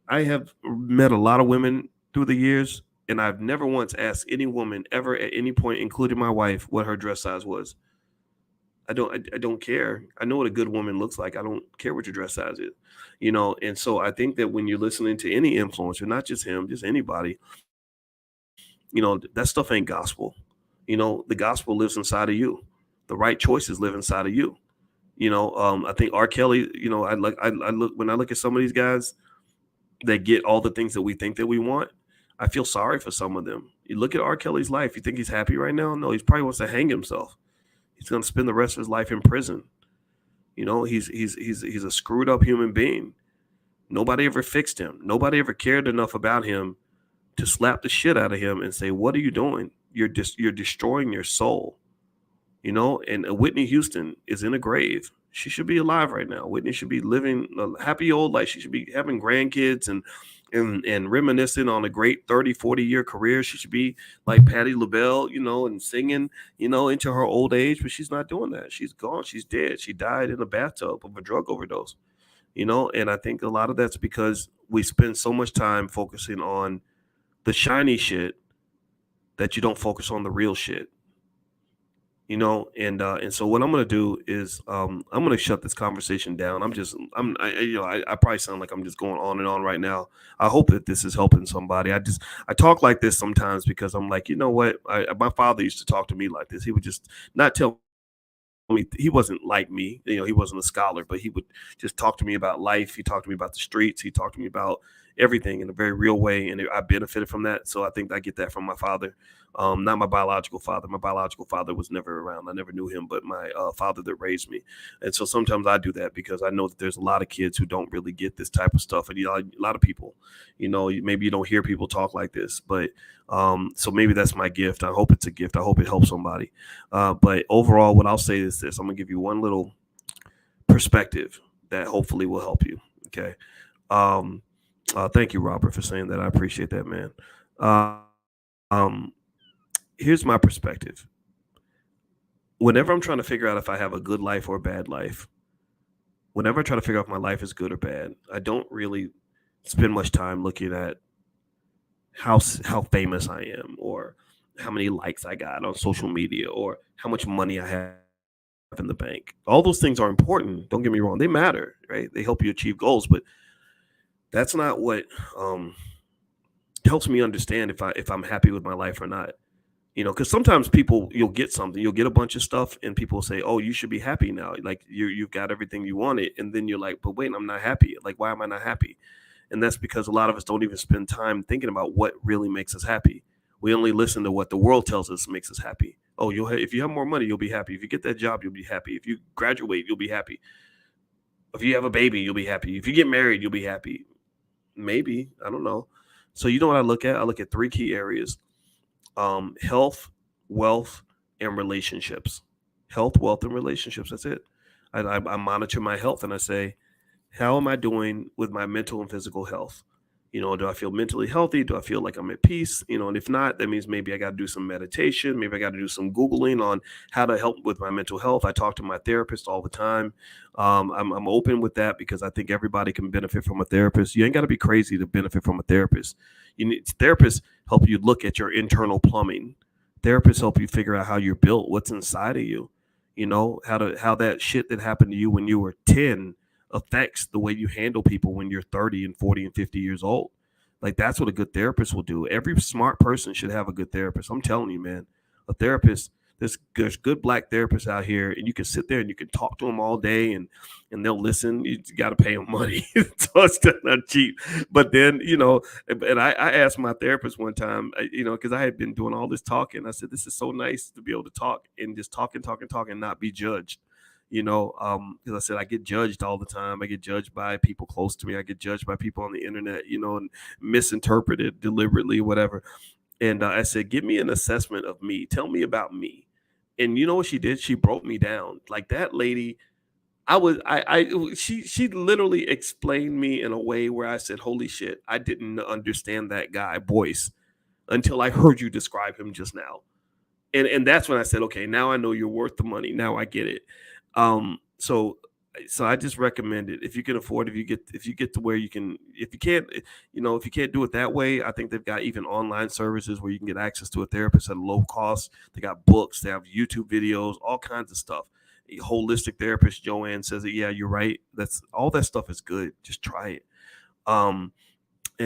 [SPEAKER 1] I have met a lot of women through the years, and I've never once asked any woman ever at any point, including my wife, what her dress size was. I don't care. I know what a good woman looks like. I don't care what your dress size is, you know. And so I think that when you're listening to any influencer, not just him, just anybody, you know, that stuff ain't gospel. You know, the gospel lives inside of you. The right choices live inside of you. You know, I think R. Kelly. You know, I look when I look at some of these guys that get all the things that we think that we want. I feel sorry for some of them. You look at R. Kelly's life. You think he's happy right now? No, he probably wants to hang himself. He's going to spend the rest of his life in prison. You know, he's a screwed up human being. Nobody ever fixed him. Nobody ever cared enough about him to slap the shit out of him and say, "What are you doing? You're destroying your soul." You know, and Whitney Houston is in a grave. She should be alive right now. Whitney should be living a happy old life. She should be having grandkids and reminiscing on a great 30, 40-year career. She should be like Patti LaBelle, you know, and singing, you know, into her old age, but she's not doing that. She's gone. She's dead. She died in a bathtub of a drug overdose, you know, and I think a lot of that's because we spend so much time focusing on the shiny shit that you don't focus on the real shit. You know, and so what I'm gonna do is I'm gonna shut this conversation down. You know, I probably sound like I'm just going on and on right now. I hope that this is helping somebody. I talk like this sometimes because I'm like, you know what, my father used to talk to me like this. He would just not tell me, he wasn't like me, you know, he wasn't a scholar, but he would just talk to me about life. He talked to me about the streets. He talked to me about everything in a very real way, and I benefited from that. So I think I get that from my father. Not my biological father. My biological father was never around. I never knew him, but my father that raised me. And so sometimes I do that because I know that there's a lot of kids who don't really get this type of stuff, and you know, a lot of people, you know, maybe you don't hear people talk like this, but so maybe that's my gift. I hope it's a gift. I hope it helps somebody. But overall, what I'll say is this: I'm gonna give you one little perspective that hopefully will help you. Okay. Thank you, Robert, for saying that. I appreciate that, man. Um, Here's my perspective. Whenever I'm trying to figure out if I have a good life or a bad life, whenever I try to figure out if my life is good or bad, I don't really spend much time looking at how famous I am, or how many likes I got on social media, or how much money I have in the bank. All those things are important. Don't get me wrong; they matter, right? They help you achieve goals, but that's not what helps me understand if I'm happy with my life or not. You know, because sometimes people, you'll get something, you'll get a bunch of stuff, and people will say, "Oh, you should be happy now. Like you've got everything you wanted," and then you're like, "But wait, I'm not happy. Like, why am I not happy?" And that's because a lot of us don't even spend time thinking about what really makes us happy. We only listen to what the world tells us makes us happy. Oh, if you have more money, you'll be happy. If you get that job, you'll be happy. If you graduate, you'll be happy. If you have a baby, you'll be happy. If you get married, you'll be happy. Maybe, I don't know. So you know what I look at? I look at three key areas: health, wealth, and relationships. Health, wealth, and relationships. That's it. I monitor my health and I say, how am I doing with my mental and physical health? You know, do I feel mentally healthy? Do I feel like I'm at peace? You know, and if not, that means maybe I got to do some meditation. Maybe I got to do some Googling on how to help with my mental health. I talk to my therapist all the time. I'm open with that because I think everybody can benefit from a therapist. You ain't got to be crazy to benefit from a therapist. You need therapists help you look at your internal plumbing. Therapists help you figure out how you're built, what's inside of you. You know, how that shit that happened to you when you were 10 affects the way you handle people when you're 30 and 40 and 50 years old. Like that's what a good therapist will do. Every smart person should have a good therapist. I'm telling you, man, a therapist, there's good black therapists out here, and you can sit there and you can talk to them all day, and they'll listen. You got to pay them money. So it's not cheap. But then, you know, and I asked my therapist one time, you know, because I had been doing all this talking. I said, this is so nice to be able to talk and just talk and not be judged. You know, because I said I get judged all the time. I get judged by people close to me. I get judged by people on the internet, you know, and misinterpreted deliberately, whatever. And I said, give me an assessment of me. Tell me about me. And you know what she did? She broke me down. Like that lady, she literally explained me in a way where I said, holy shit, I didn't understand that guy, Boyce, until I heard you describe him just now. And that's when I said, okay, now I know you're worth the money. Now I get it. So I just recommend it if you can afford. If you get to where you can, if you can't, if you can't do it that way, I think they've got even online services where you can get access to a therapist at a low cost. They got books, they have YouTube videos, all kinds of stuff. A holistic therapist, Joanne says that, yeah, you're right. That's all that stuff is good. Just try it. Um,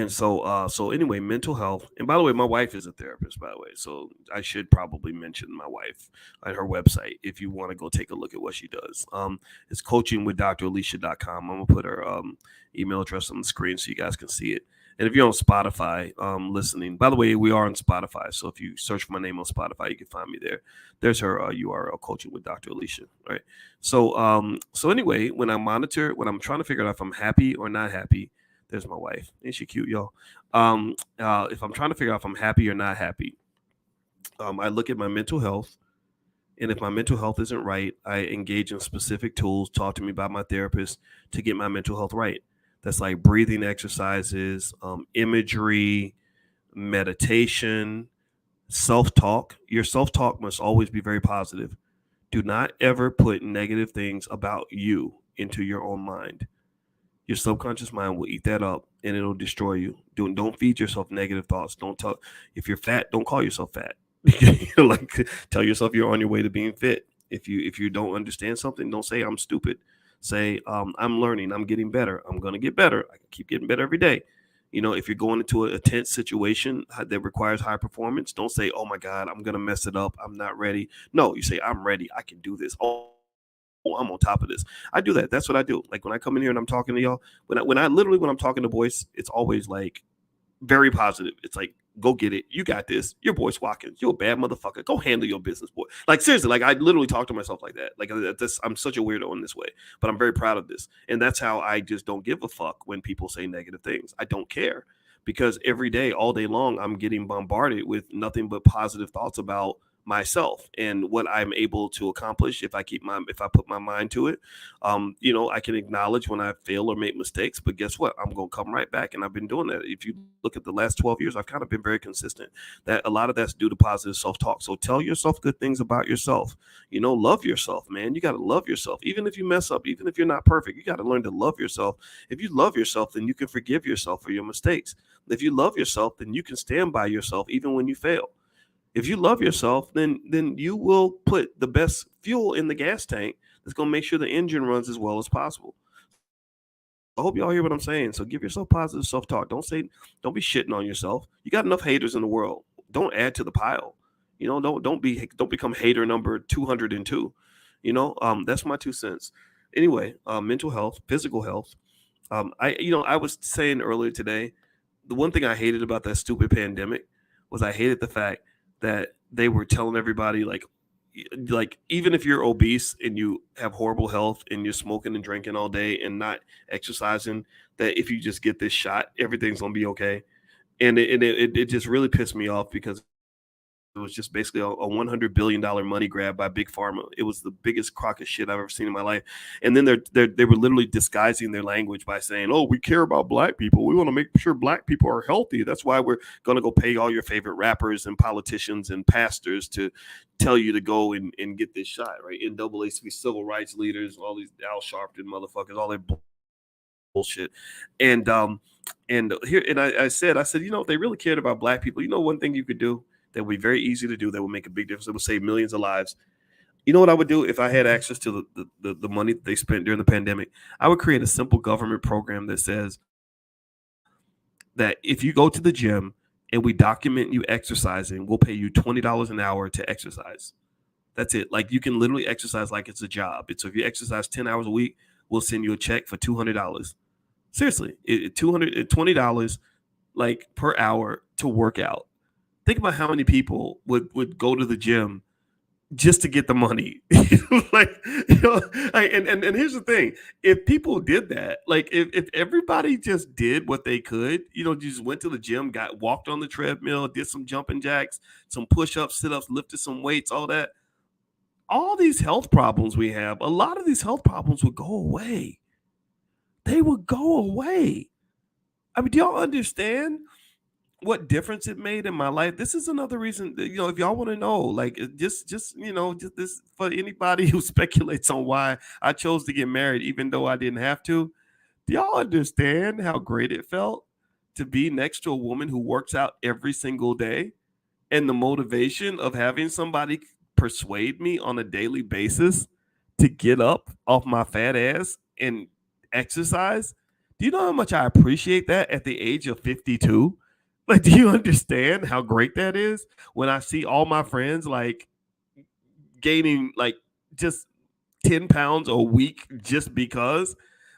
[SPEAKER 1] so anyway, mental health. And by the way, my wife is a therapist, by the way. So I should probably mention my wife at her website if you want to go take a look at what she does. It's coachingwithdralicia.com. I'm gonna put her email address on the screen so you guys can see it. And if you're on Spotify, listening, by the way, we are on Spotify. So if you search for my name on Spotify, you can find me there. There's her URL, Coaching with Dr. Alicia. Right. So anyway, when I'm trying to figure out if I'm happy or not happy, there's my wife. Ain't she cute, y'all? If I'm trying to figure out if I'm happy or not happy, I look at my mental health. And if my mental health isn't right, I engage in specific tools taught to me by my therapist to get my mental health right. That's like breathing exercises, imagery, meditation, self-talk. Your self-talk must always be very positive. Do not ever put negative things about you into your own mind. Your subconscious mind will eat that up and it'll destroy you. Don't feed yourself negative thoughts. If you're fat, don't call yourself fat. Like tell yourself you're on your way to being fit. If you don't understand something, don't say I'm stupid. Say I'm learning. I'm getting better. I'm gonna get better. I can keep getting better every day. If you're going into a tense situation that requires high performance, don't say, "Oh my God, I'm gonna mess it up. I'm not ready." No, you say, "I'm ready. I can do this." Oh, I'm on top of this. I do that. That's what I do. Like when I come in here and I'm talking to y'all, when I'm talking to Boyce, it's always like very positive. It's like, go get it. You got this. You're Boyce Watkins. You're a bad motherfucker. Go handle your business, boy. Like seriously, like I literally talk to myself like that. Like I'm such a weirdo in this way, but I'm very proud of this. And that's how I just don't give a fuck when people say negative things. I don't care because every day, all day long, I'm getting bombarded with nothing but positive thoughts about myself and what I'm able to accomplish if I put my mind to it. I can acknowledge when I fail or make mistakes, but guess what? I'm gonna come right back, and I've been doing that. If you look at the last 12 years, I've kind of been very consistent. That a lot of that's due to positive self-talk. So tell yourself good things about yourself. Love yourself, man. You got to love yourself, even if you mess up, even if you're not perfect. You got to learn to love yourself. If you love yourself, then you can forgive yourself for your mistakes. If you love yourself, then you can stand by yourself even when you fail. If you love yourself, then you will put the best fuel in the gas tank that's going to make sure the engine runs as well as possible. I hope y'all hear what I'm saying. So give yourself positive self-talk. Don't be shitting on yourself. You got enough haters in the world. Don't add to the pile. Don't become hater number 202. That's my 2 cents. Anyway, mental health, physical health. I was saying earlier today, the one thing I hated about that stupid pandemic was I hated the fact that they were telling everybody like even if you're obese and you have horrible health and you're smoking and drinking all day and not exercising, that if you just get this shot, everything's gonna be okay. And it just really pissed me off because it was just basically a $100 billion money grab by Big Pharma. It was the biggest crock of shit I've ever seen in my life. And then they were literally disguising their language by saying, "Oh, we care about black people. We want to make sure black people are healthy. That's why we're going to go pay all your favorite rappers and politicians and pastors to tell you to go and get this shot," right? NAACP civil rights leaders, all these Al Sharpton motherfuckers, all that bullshit. I said, if they really cared about black people, one thing you could do that would be very easy to do that would make a big difference. It would save millions of lives. You know what I would do if I had access to the money that they spent during the pandemic? I would create a simple government program that says that if you go to the gym and we document you exercising, we'll pay you $20 an hour to exercise. That's it. Like you can literally exercise like it's a job. So if you exercise 10 hours a week, we'll send you a check for $200. Seriously, $220 like per hour to work out. Think about how many people would go to the gym just to get the money. And here's the thing. If people did that, like if everybody just did what they could, just went to the gym, walked on the treadmill, did some jumping jacks, some push-ups, sit-ups, lifted some weights, all that, all these health problems we have, a lot of these health problems would go away. They would go away. I mean, do y'all understand what difference it made in my life? This is another reason that, if y'all want to know, like, just this for anybody who speculates on why I chose to get married, even though I didn't have to. Do y'all understand how great it felt to be next to a woman who works out every single day? And the motivation of having somebody persuade me on a daily basis to get up off my fat ass and exercise. Do you know how much I appreciate that at the age of 52? Like, do you understand how great that is when I see all my friends like gaining like just 10 pounds a week just because?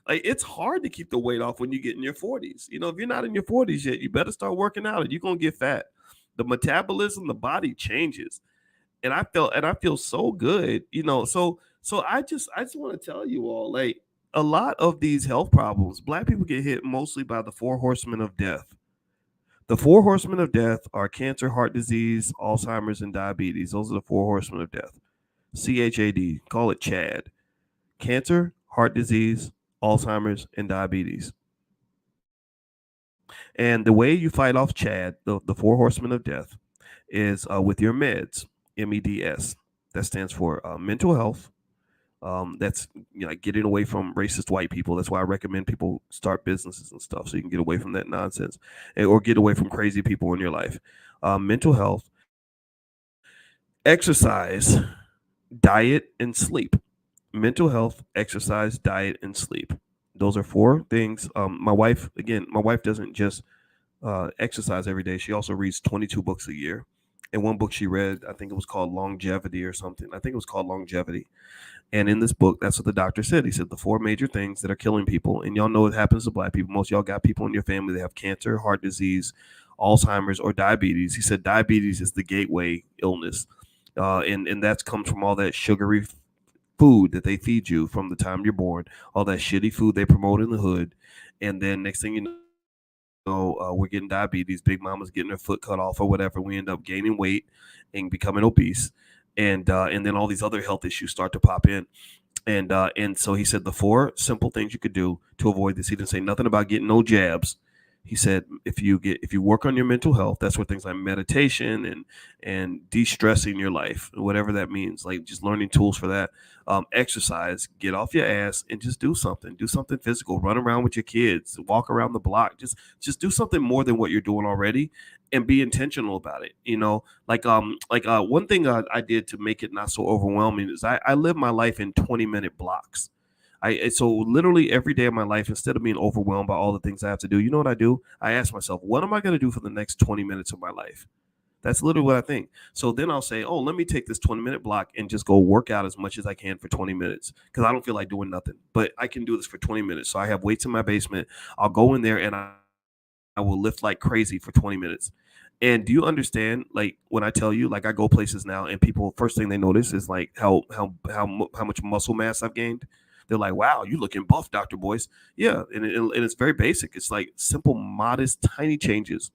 [SPEAKER 1] Like, it's hard to keep the weight off when you get in your 40s. If you're not in your 40s yet, you better start working out or you're going to get fat. The metabolism, the body changes. And I feel so good, so I just want to tell you all, like, a lot of these health problems, black people get hit mostly by the four horsemen of death. The four horsemen of death are cancer, heart disease, Alzheimer's, and diabetes. Those are the four horsemen of death. CHAD, call it CHAD. Cancer, heart disease, Alzheimer's, and diabetes. And the way you fight off CHAD, the four horsemen of death, is with your meds, MEDS. That stands for mental health. That's like getting away from racist white people. That's why I recommend people start businesses and stuff so you can get away from that nonsense, or get away from crazy people in your life. Mental health, exercise, diet, and sleep. Mental health, exercise, diet, and sleep. Those are four things. My wife doesn't just exercise every day. She also reads 22 books a year. And one book she read, I think it was called Longevity or something. I think it was called Longevity. And in this book, that's what the doctor said. He said the four major things that are killing people. And y'all know it happens to black people. Most of y'all got people in your family that have cancer, heart disease, Alzheimer's, or diabetes. He said diabetes is the gateway illness. And that comes from all that sugary food that they feed you from the time you're born, all that shitty food they promote in the hood. And then next thing you know, we're getting diabetes. Big Mama's getting her foot cut off or whatever. We end up gaining weight and becoming obese, and then all these other health issues start to pop in. And so he said the four simple things you could do to avoid this. He didn't say nothing about getting no jabs. He said if you work on your mental health, that's where things like meditation and de-stressing your life, whatever that means, like just learning tools for that. Exercise, get off your ass and just do something physical, run around with your kids, walk around the block, just do something more than what you're doing already, and be intentional about it. One thing I did to make it not so overwhelming is I live my life in 20-minute blocks. So literally every day of my life, instead of being overwhelmed by all the things I have to do, you know what I do? I ask myself, what am I going to do for the next 20 minutes of my life? That's literally what I think. So then I'll say, oh, let me take this 20-minute block and just go work out as much as I can for 20 minutes because I don't feel like doing nothing. But I can do this for 20 minutes. So I have weights in my basement. I'll go in there and I will lift like crazy for 20 minutes. And do you understand, like, when I tell you, like, I go places now and people, first thing they notice is like how much muscle mass I've gained. They're like, wow, you looking buff, Dr. Boyce. Yeah, and it's very basic. It's like simple, modest, tiny changes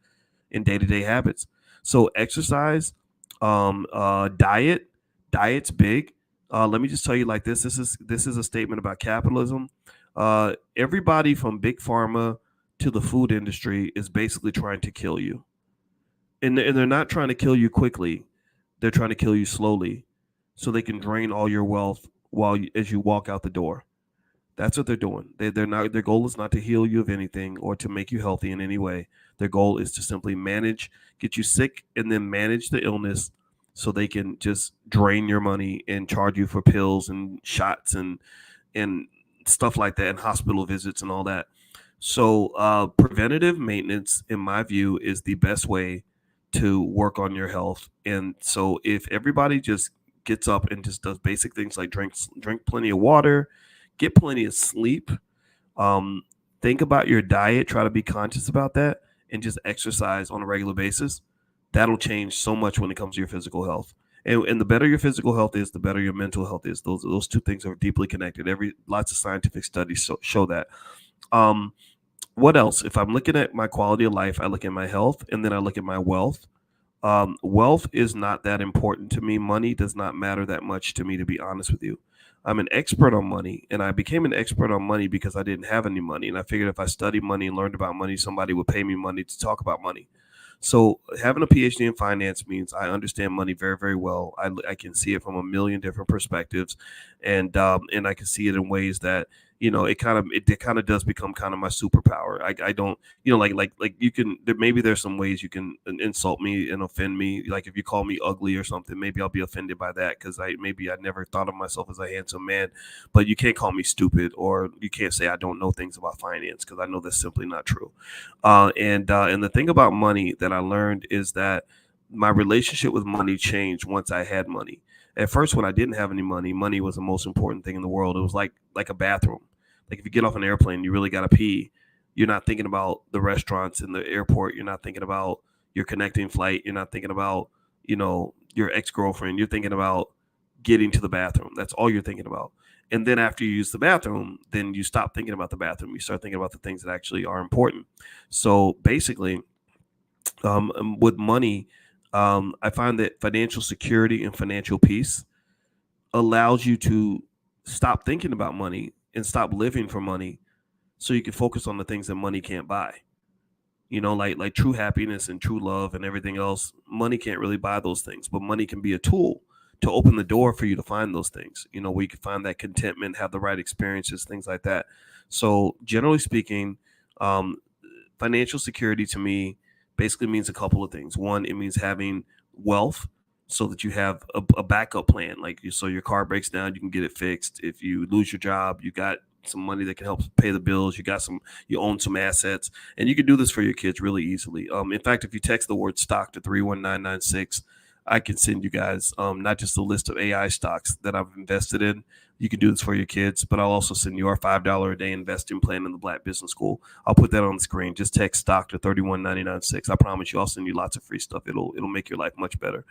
[SPEAKER 1] in day-to-day habits. So exercise, diet's big. Let me just tell you like this. This is a statement about capitalism. Everybody from big pharma to the food industry is basically trying to kill you. And they're not trying to kill you quickly. They're trying to kill you slowly so they can drain all your wealth as you walk out the door. That's what they're doing. They're not. Their goal is not to heal you of anything or to make you healthy in any way. Their goal is to simply get you sick, and then manage the illness so they can just drain your money and charge you for pills and shots and stuff like that, and hospital visits and all that. So preventative maintenance, in my view, is the best way to work on your health. And so if everybody just gets up and just does basic things like drink plenty of water, get plenty of sleep, think about your diet, try to be conscious about that, and just exercise on a regular basis, that'll change so much when it comes to your physical health. And the better your physical health is, the better your mental health is. Those two things are deeply connected. Lots of scientific studies show that. What else? If I'm looking at my quality of life, I look at my health, and then I look at my wealth. Wealth is not that important to me. Money does not matter that much to me, to be honest with you. I'm an expert on money, and I became an expert on money because I didn't have any money. And I figured if I studied money and learned about money, somebody would pay me money to talk about money. So having a PhD in finance means I understand money very, very well. I can see it from a million different perspectives, and I can see it in ways that it kind of does become kind of my superpower. I don't like you can maybe there's some ways you can insult me and offend me. Like if you call me ugly or something, maybe I'll be offended by that because I never thought of myself as a handsome man. But you can't call me stupid, or you can't say I don't know things about finance, because I know that's simply not true. And the thing about money that I learned is that my relationship with money changed once I had money. At first, when I didn't have any money, money was the most important thing in the world. It was like a bathroom. Like if you get off an airplane, you really got to pee. You're not thinking about the restaurants in the airport. You're not thinking about your connecting flight. You're not thinking about your ex girlfriend. You're thinking about getting to the bathroom. That's all you're thinking about. And then after you use the bathroom, then you stop thinking about the bathroom. You start thinking about the things that actually are important. So basically, with money, I find that financial security and financial peace allows you to stop thinking about money and stop living for money, so you can focus on the things that money can't buy. Like true happiness and true love and everything else. Money can't really buy those things, but money can be a tool to open the door for you to find those things. Where you can find that contentment, have the right experiences, things like that. So generally speaking, um, financial security to me basically means a couple of things. One, it means having wealth so that you have a backup plan. So your car breaks down, you can get it fixed. If you lose your job, you got some money that can help pay the bills. You own some assets, and you can do this for your kids really easily. In fact, if you text the word stock to 31996, I can send you guys not just a list of AI stocks that I've invested in. You can do this for your kids, but I'll also send you our $5 a day investing plan in the Black Business School. I'll put that on the screen. Just text stock to 31996. I promise you, I'll send you lots of free stuff. It'll make your life much better.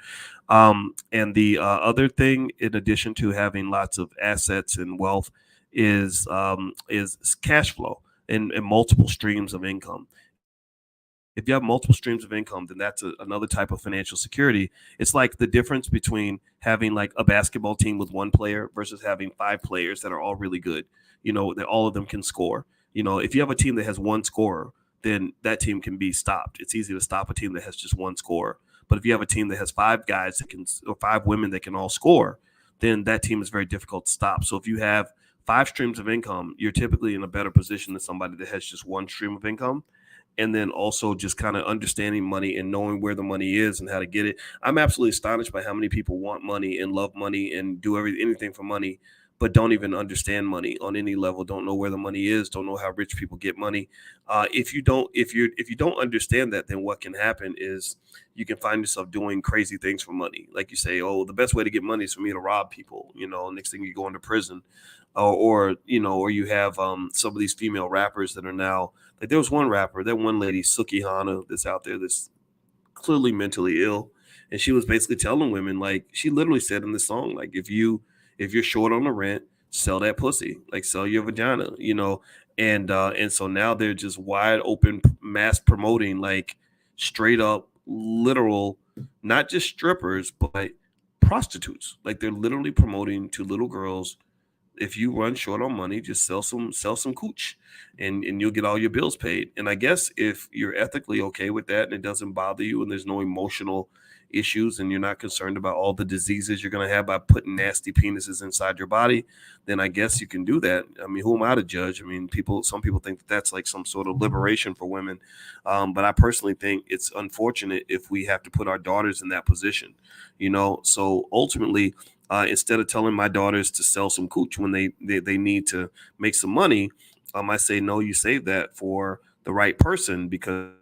[SPEAKER 1] And the other thing, in addition to having lots of assets and wealth, is cash flow and multiple streams of income. If you have multiple streams of income, then that's another type of financial security. It's like the difference between having like a basketball team with one player versus having five players that are all really good. That all of them can score. If you have a team that has one scorer, then that team can be stopped. It's easy to stop a team that has just one scorer. But if you have a team that has five guys or five women that can all score, then that team is very difficult to stop. So if you have five streams of income, you're typically in a better position than somebody that has just one stream of income. And then also just kind of understanding money and knowing where the money is and how to get it. I'm absolutely astonished by how many people want money and love money and do anything for money, but don't even understand money on any level. Don't know where the money is. Don't know how rich people get money. If you don't understand that, then what can happen is you can find yourself doing crazy things for money. Like you say, oh, the best way to get money is for me to rob people. Next thing you go into prison, or you have some of these female rappers that are now, like there was one rapper, that one lady, Suki Hana, that's out there that's clearly mentally ill, and she was basically telling women, like she literally said in the song, like if you're short on the rent, sell that pussy, like sell your vagina, and so now they're just wide open mass promoting, like straight up literal, not just strippers but prostitutes. Like they're literally promoting to little girls, if you run short on money, just sell some cooch, and you'll get all your bills paid. And I guess if you're ethically okay with that and it doesn't bother you and there's no emotional issues and you're not concerned about all the diseases you're going to have by putting nasty penises inside your body, then I guess you can do that. I mean, who am I to judge? I mean, some people think that that's like some sort of liberation for women, but I personally think it's unfortunate if we have to put our daughters in that position. So ultimately, instead of telling my daughters to sell some cooch when they need to make some money, I say, no, you save that for the right person, because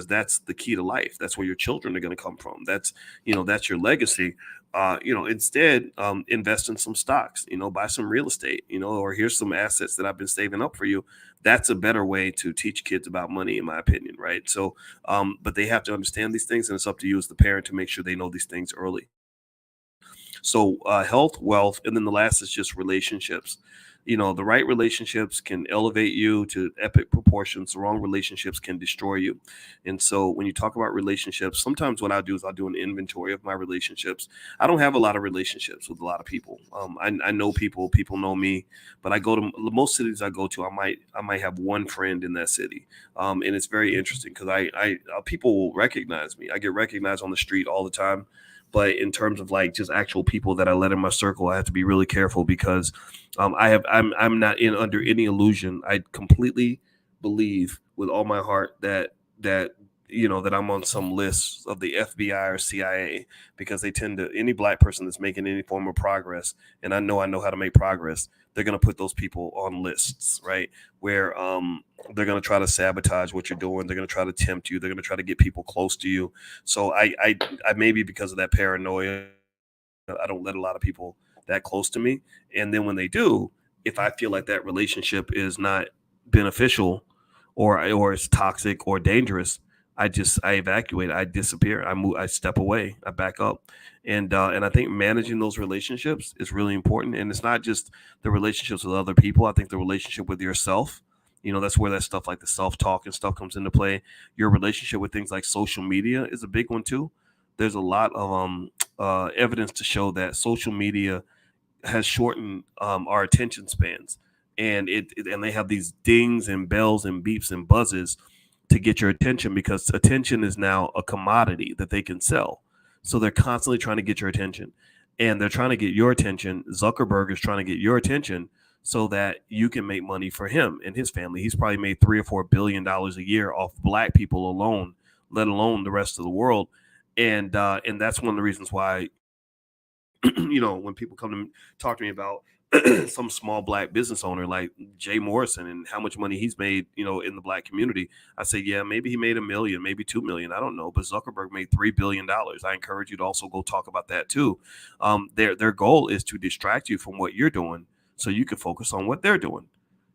[SPEAKER 1] that's the key to life. That's where your children are going to come from. That's your legacy. Instead, invest in some stocks, buy some real estate, or here's some assets that I've been saving up for you. That's a better way to teach kids about money, in my opinion. Right. So, but they have to understand these things, and it's up to you as the parent to make sure they know these things early. So health, wealth, and then the last is just relationships. The right relationships can elevate you to epic proportions. The wrong relationships can destroy you. And so when you talk about relationships, sometimes what I'll do is I'll do an inventory of my relationships. I don't have a lot of relationships with a lot of people. I know people know me, but I go to most cities I go to. I might have one friend in that city, and it's very interesting because people will recognize me. I get recognized on the street all the time, but in terms of like just actual people that I let in my circle, I have to be really careful because I'm not in under any illusion. I completely believe with all my heart that that I'm on some list of the FBI or CIA because they tend to any black person that's making any form of progress, and I know how to make progress. They're going to put those people on lists, right? Where they're going to try to sabotage what you're doing. They're going to try to tempt you. They're going to try to get people close to you. So I maybe because of that paranoia, I don't let a lot of people that close to me. And then when they do, if I feel like that relationship is not beneficial or it's toxic or dangerous, I evacuate, I disappear, I move, I step away, I back up. And I think managing those relationships is really important. And it's not just the relationships with other people. I think the relationship with yourself, that's where that stuff like the self-talk and stuff comes into play. Your relationship with things like social media is a big one too. There's a lot of evidence to show that social media has shortened our attention spans, and and they have these dings and bells and beeps and buzzes to get your attention because attention is now a commodity that they can sell. So they're constantly trying to get your attention, and they're trying to get your attention. Zuckerberg is trying to get your attention so that you can make money for him and his family. He's probably made $3 or $4 billion a year off black people alone, let alone the rest of the world. And that's one of the reasons why when people come to talk to me about some small black business owner like Jay Morrison and how much money he's made, in the black community, I say, yeah, maybe he made 1 million, maybe 2 million, I don't know, but Zuckerberg made $3 billion. I encourage you to also go talk about that too. Their goal is to distract you from what you're doing so you can focus on what they're doing.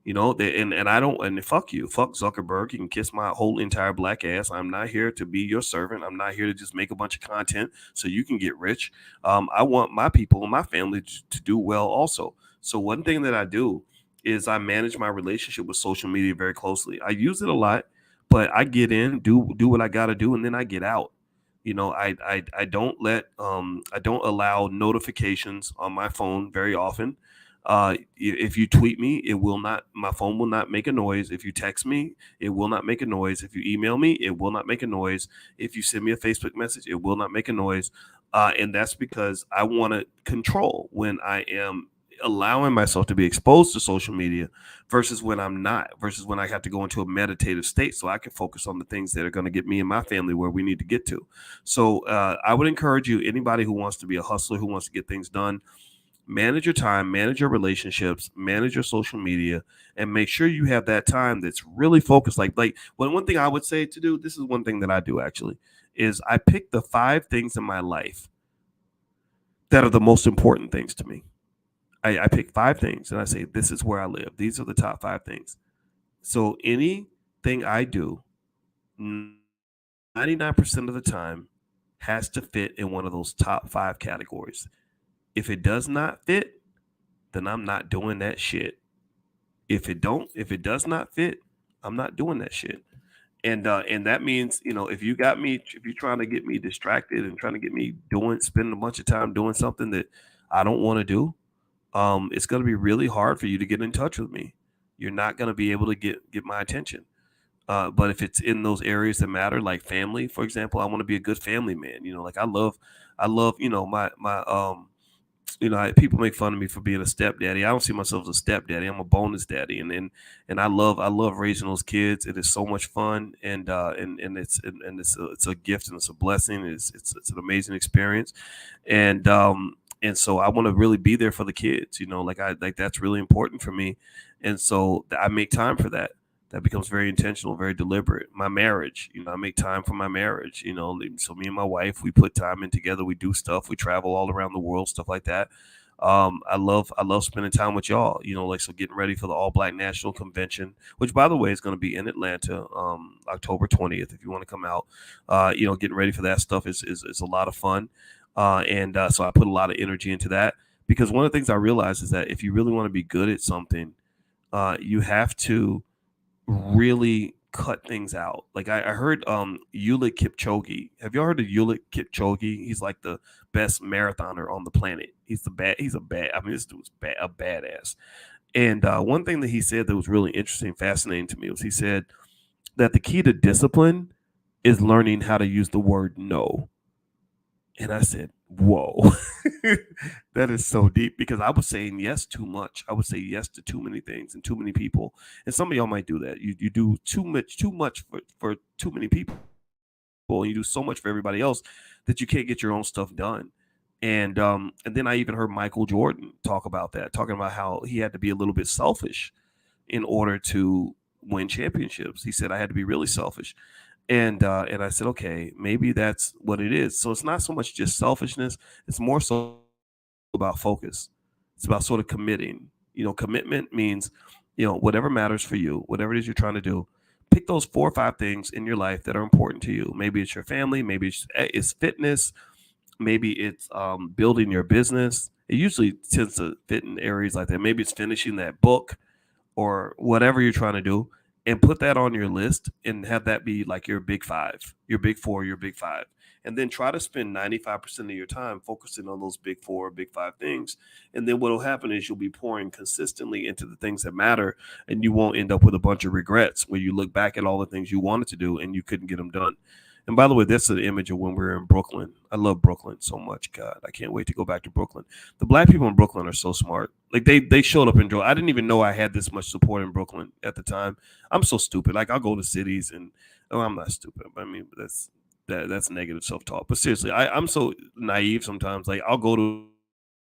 [SPEAKER 1] And I don't, and fuck you, fuck Zuckerberg. You can kiss my whole entire black ass. I'm not here to be your servant. I'm not here to just make a bunch of content so you can get rich. I want my people and my family to do well also. So one thing that I do is I manage my relationship with social media very closely. I use it a lot, but I get in, do what I got to do, and then I get out. I don't allow notifications on my phone very often. If you tweet me, my phone will not make a noise. If you text me, it will not make a noise. If you email me, it will not make a noise. If you send me a Facebook message, it will not make a noise. And that's because I want to control when I am allowing myself to be exposed to social media versus when I'm not, versus when I have to go into a meditative state so I can focus on the things that are going to get me and my family where we need to get to. So I would encourage you, anybody who wants to be a hustler, who wants to get things done, manage your time, manage your relationships, manage your social media, and make sure you have that time that's really focused. One thing I would say to do, this is one thing that I do actually, is I pick the 5 things in my life that are the most important things to me. I pick 5 things and I say, this is where I live. These are the top 5 things. So anything I do, 99% of the time has to fit in one of those top 5 categories. If it does not fit, then I'm not doing that shit. If it does not fit, I'm not doing that shit. And that means, if you're trying to get me distracted and trying to get me spending a bunch of time doing something that I don't want to do, it's going to be really hard for you to get in touch with me. You're not going to be able to get my attention. But if it's in those areas that matter, like family, for example, I want to be a good family man. Like I love, people make fun of me for being a stepdaddy. I don't see myself as a stepdaddy. I'm a bonus daddy, and I love raising those kids. It is so much fun, and it's a gift and it's a blessing. It's an amazing experience, and so I want to really be there for the kids. Like that's really important for me, and so I make time for that. That becomes very intentional, very deliberate. My marriage, I make time for my marriage, so me and my wife, we put time in together. We do stuff. We travel all around the world, stuff like that. I love spending time with y'all, so getting ready for the All Black National Convention, which by the way, is going to be in Atlanta, October 20th. If you want to come out, getting ready for that stuff is a lot of fun. So I put a lot of energy into that. because one of the things I realized is that if you really want to be good at something, you have to really cut things out. Like I heard Ulrich Kipchoge. Have you all heard of Ulrich Kipchoge? He's like the best marathoner on the planet. He's a bad. I mean, this dude's a badass. And one thing that he said that was really interesting, fascinating to me was he said that the key to discipline is learning how to use the word no. And I said, whoa, that is so deep, because I was saying yes too much. I would say yes to too many things and too many people. And some of y'all might do that. You do too much for too many people. And you do so much for everybody else that you can't get your own stuff done. And then I even heard Michael Jordan talk about that, talking about how he had to be a little bit selfish in order to win championships. He said, I had to be really selfish. And I said, okay, maybe that's what it is. So it's not so much just selfishness. It's more so about focus. It's about sort of committing. Commitment means, whatever matters for you, whatever it is you're trying to do, pick those 4 or 5 things in your life that are important to you. Maybe it's your family. Maybe it's fitness. Maybe it's building your business. It usually tends to fit in areas like that. Maybe it's finishing that book or whatever you're trying to do. And put that on your list and have that be like your big 5, your big 4, your big 5. And then try to spend 95% of your time focusing on those big 4, big 5 things. And then what will happen is you'll be pouring consistently into the things that matter, and you won't end up with a bunch of regrets where you look back at all the things you wanted to do and you couldn't get them done. And by the way, that's an image of when we were in Brooklyn. I love Brooklyn so much. God, I can't wait to go back to Brooklyn. The black people in Brooklyn are so smart. Like they showed up in Georgia. I didn't even know I had this much support in Brooklyn at the time. I'm so stupid. Like I'll go to cities and I'm not stupid. I mean, that's negative self-talk. But seriously, I'm so naive sometimes. Like I'll go to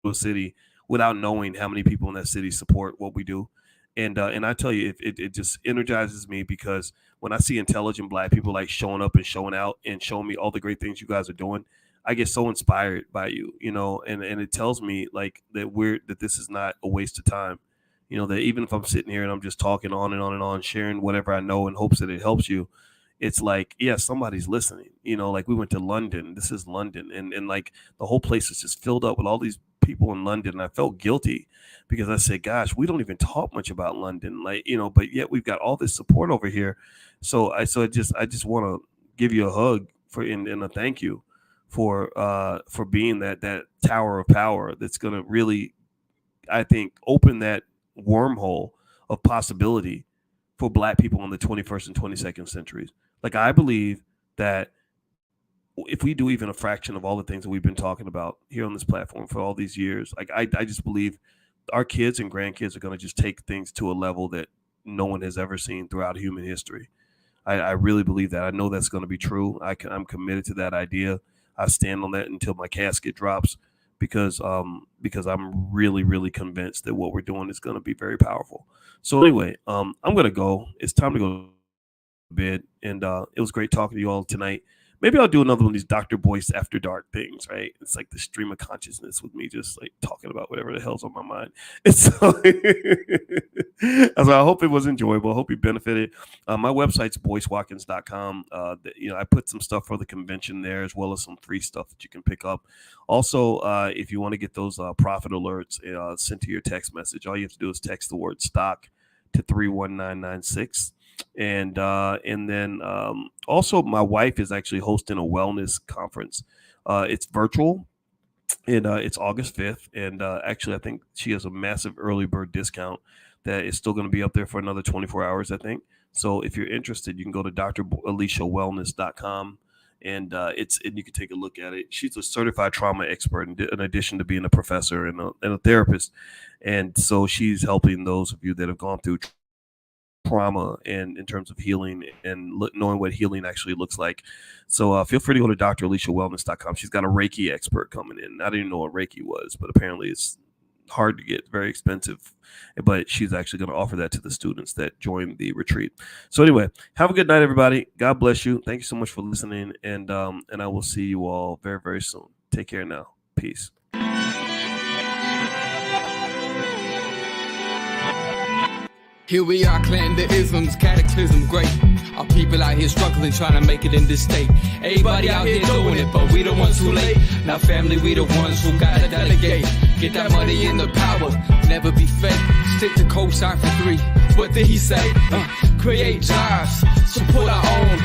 [SPEAKER 1] a city without knowing how many people in that city support what we do. And I tell you, it just energizes me, because when I see intelligent black people like showing up and showing out and showing me all the great things you guys are doing, I get so inspired by you, and it tells me like that this is not a waste of time. That even if I'm sitting here and I'm just talking on and on and on, sharing whatever I know in hopes that it helps you, it's like, yeah, somebody's listening. Like we went to London. This is London. And like the whole place is just filled up with all these people in London. And I felt guilty because I said, gosh, we don't even talk much about London. Like, but yet we've got all this support over here. So I just want to give you a hug and a thank you for being that tower of power that's going to really, I think, open that wormhole of possibility for black people in the 21st and 22nd centuries. Like I believe that if we do even a fraction of all the things that we've been talking about here on this platform for all these years, like I just believe our kids and grandkids are going to just take things to a level that no one has ever seen throughout human history. I really believe that. I know that's going to be true. I'm committed to that idea. I stand on that until my casket drops, because I'm really, really convinced that what we're doing is going to be very powerful. So anyway, I'm going to go. It's time to go to bed. And it was great talking to you all tonight. Maybe I'll do another one of these Dr. Boyce After Dark things, right? It's like the stream of consciousness with me just like talking about whatever the hell's on my mind. And so, I hope it was enjoyable. I hope you benefited. My website's boycewatkins.com. I put some stuff for the convention there, as well as some free stuff that you can pick up. Also, if you want to get those profit alerts sent to your text message, all you have to do is text the word stock to 31996. And then also my wife is actually hosting a wellness conference. It's virtual, and it's August 5th. And actually, I think she has a massive early bird discount that is still going to be up there for another 24 hours, I think. So if you're interested, you can go to draliciawellness.com, and you can take a look at it. She's a certified trauma expert in addition to being a professor and a therapist. And so she's helping those of you that have gone through trauma and in terms of healing and knowing what healing actually looks like. So feel free to go to draliciawellness.com. She's got a Reiki expert coming in. I didn't know what Reiki was, but apparently it's hard to get, very expensive, but she's actually going to offer that to the students that join the retreat. So anyway, have a good night, everybody. God bless you. Thank you so much for listening. And I will see you all very, very soon. Take care now. Peace.
[SPEAKER 2] Here we are, clan the isms, cataclysm great. Our people out here struggling, trying to make it in this state. Everybody out here doing it, but we the ones too late. Now family, we the ones who gotta delegate. Get that money and the power, never be fake. Stick to cosign for 3. What did he say? Create jobs, support our own.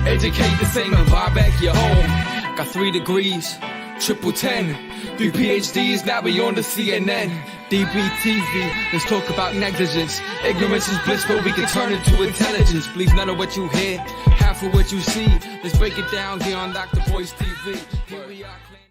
[SPEAKER 2] Educate the same and buy back your home. Got 3 degrees, triple 10. 3 PhDs, now we on the CNN. DBTV, let's talk about negligence. Ignorance is bliss, but we can turn it to intelligence. Believe none of what you hear, half of what you see. Let's break it down here on Dr. Boyce TV. Here we are.